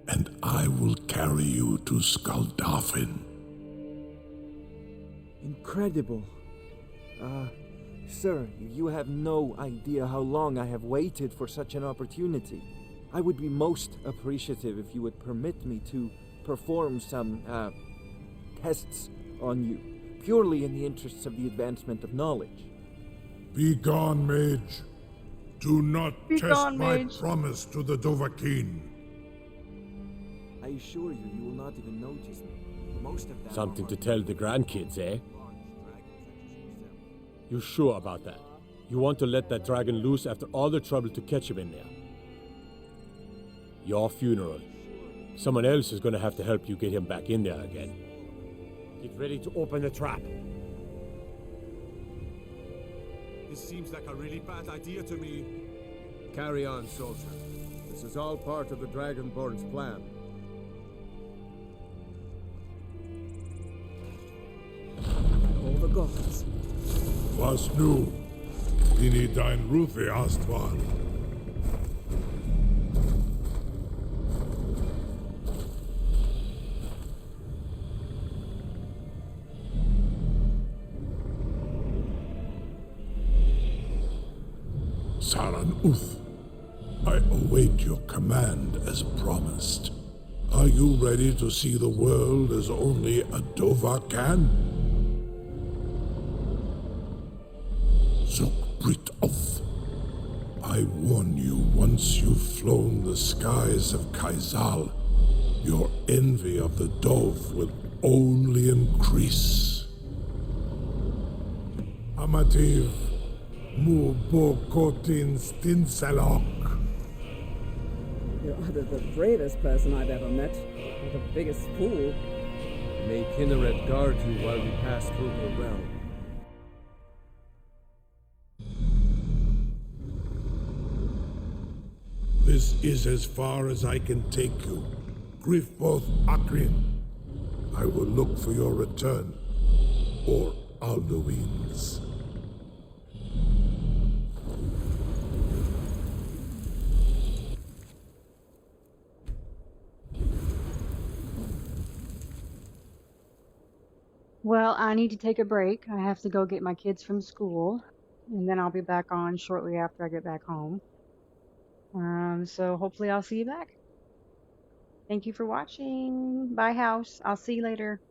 and I will carry you to Skaldafen. Incredible. Sir, you have no idea how long I have waited for such an opportunity. I would be most appreciative if you would permit me to perform some, tests on you, purely in the interests of the advancement of knowledge. Be gone, mage. Do not Be test gone, my mage. promise to the Dovahkiin. I assure you, you will not even notice me. Most of them Something are to tell the grandkids, eh? You sure about that? You want to let that dragon loose after all the trouble to catch him in there? Your funeral. Someone else is going to have to help you get him back in there again. Get ready to open the trap. This seems like a really bad idea to me. Carry on, soldier. This is all part of the Dragonborn's plan. All the gods. Was nu? Ini dein Rufe Astval. Saran Uth, I await your command as promised. Are you ready to see the world as only a Dova can? Zukbrit Oth, I warn you, once you've flown the skies of Kaizal, your envy of the Dove will only increase. Amativ, Mubokotin Stinselok. You're either the bravest person I've ever met, or the biggest fool. May Kinneret guard you while we pass through her realm. This is as far as I can take you. Grifboth Akrin. I will look for your return, or Alduin's. Well, I need to take a break. I have to go get my kids from school, and then I'll be back on shortly after I get back home. So hopefully I'll see you back. Thank you for watching. Bye, house. I'll see you later.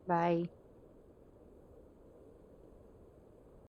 Bye.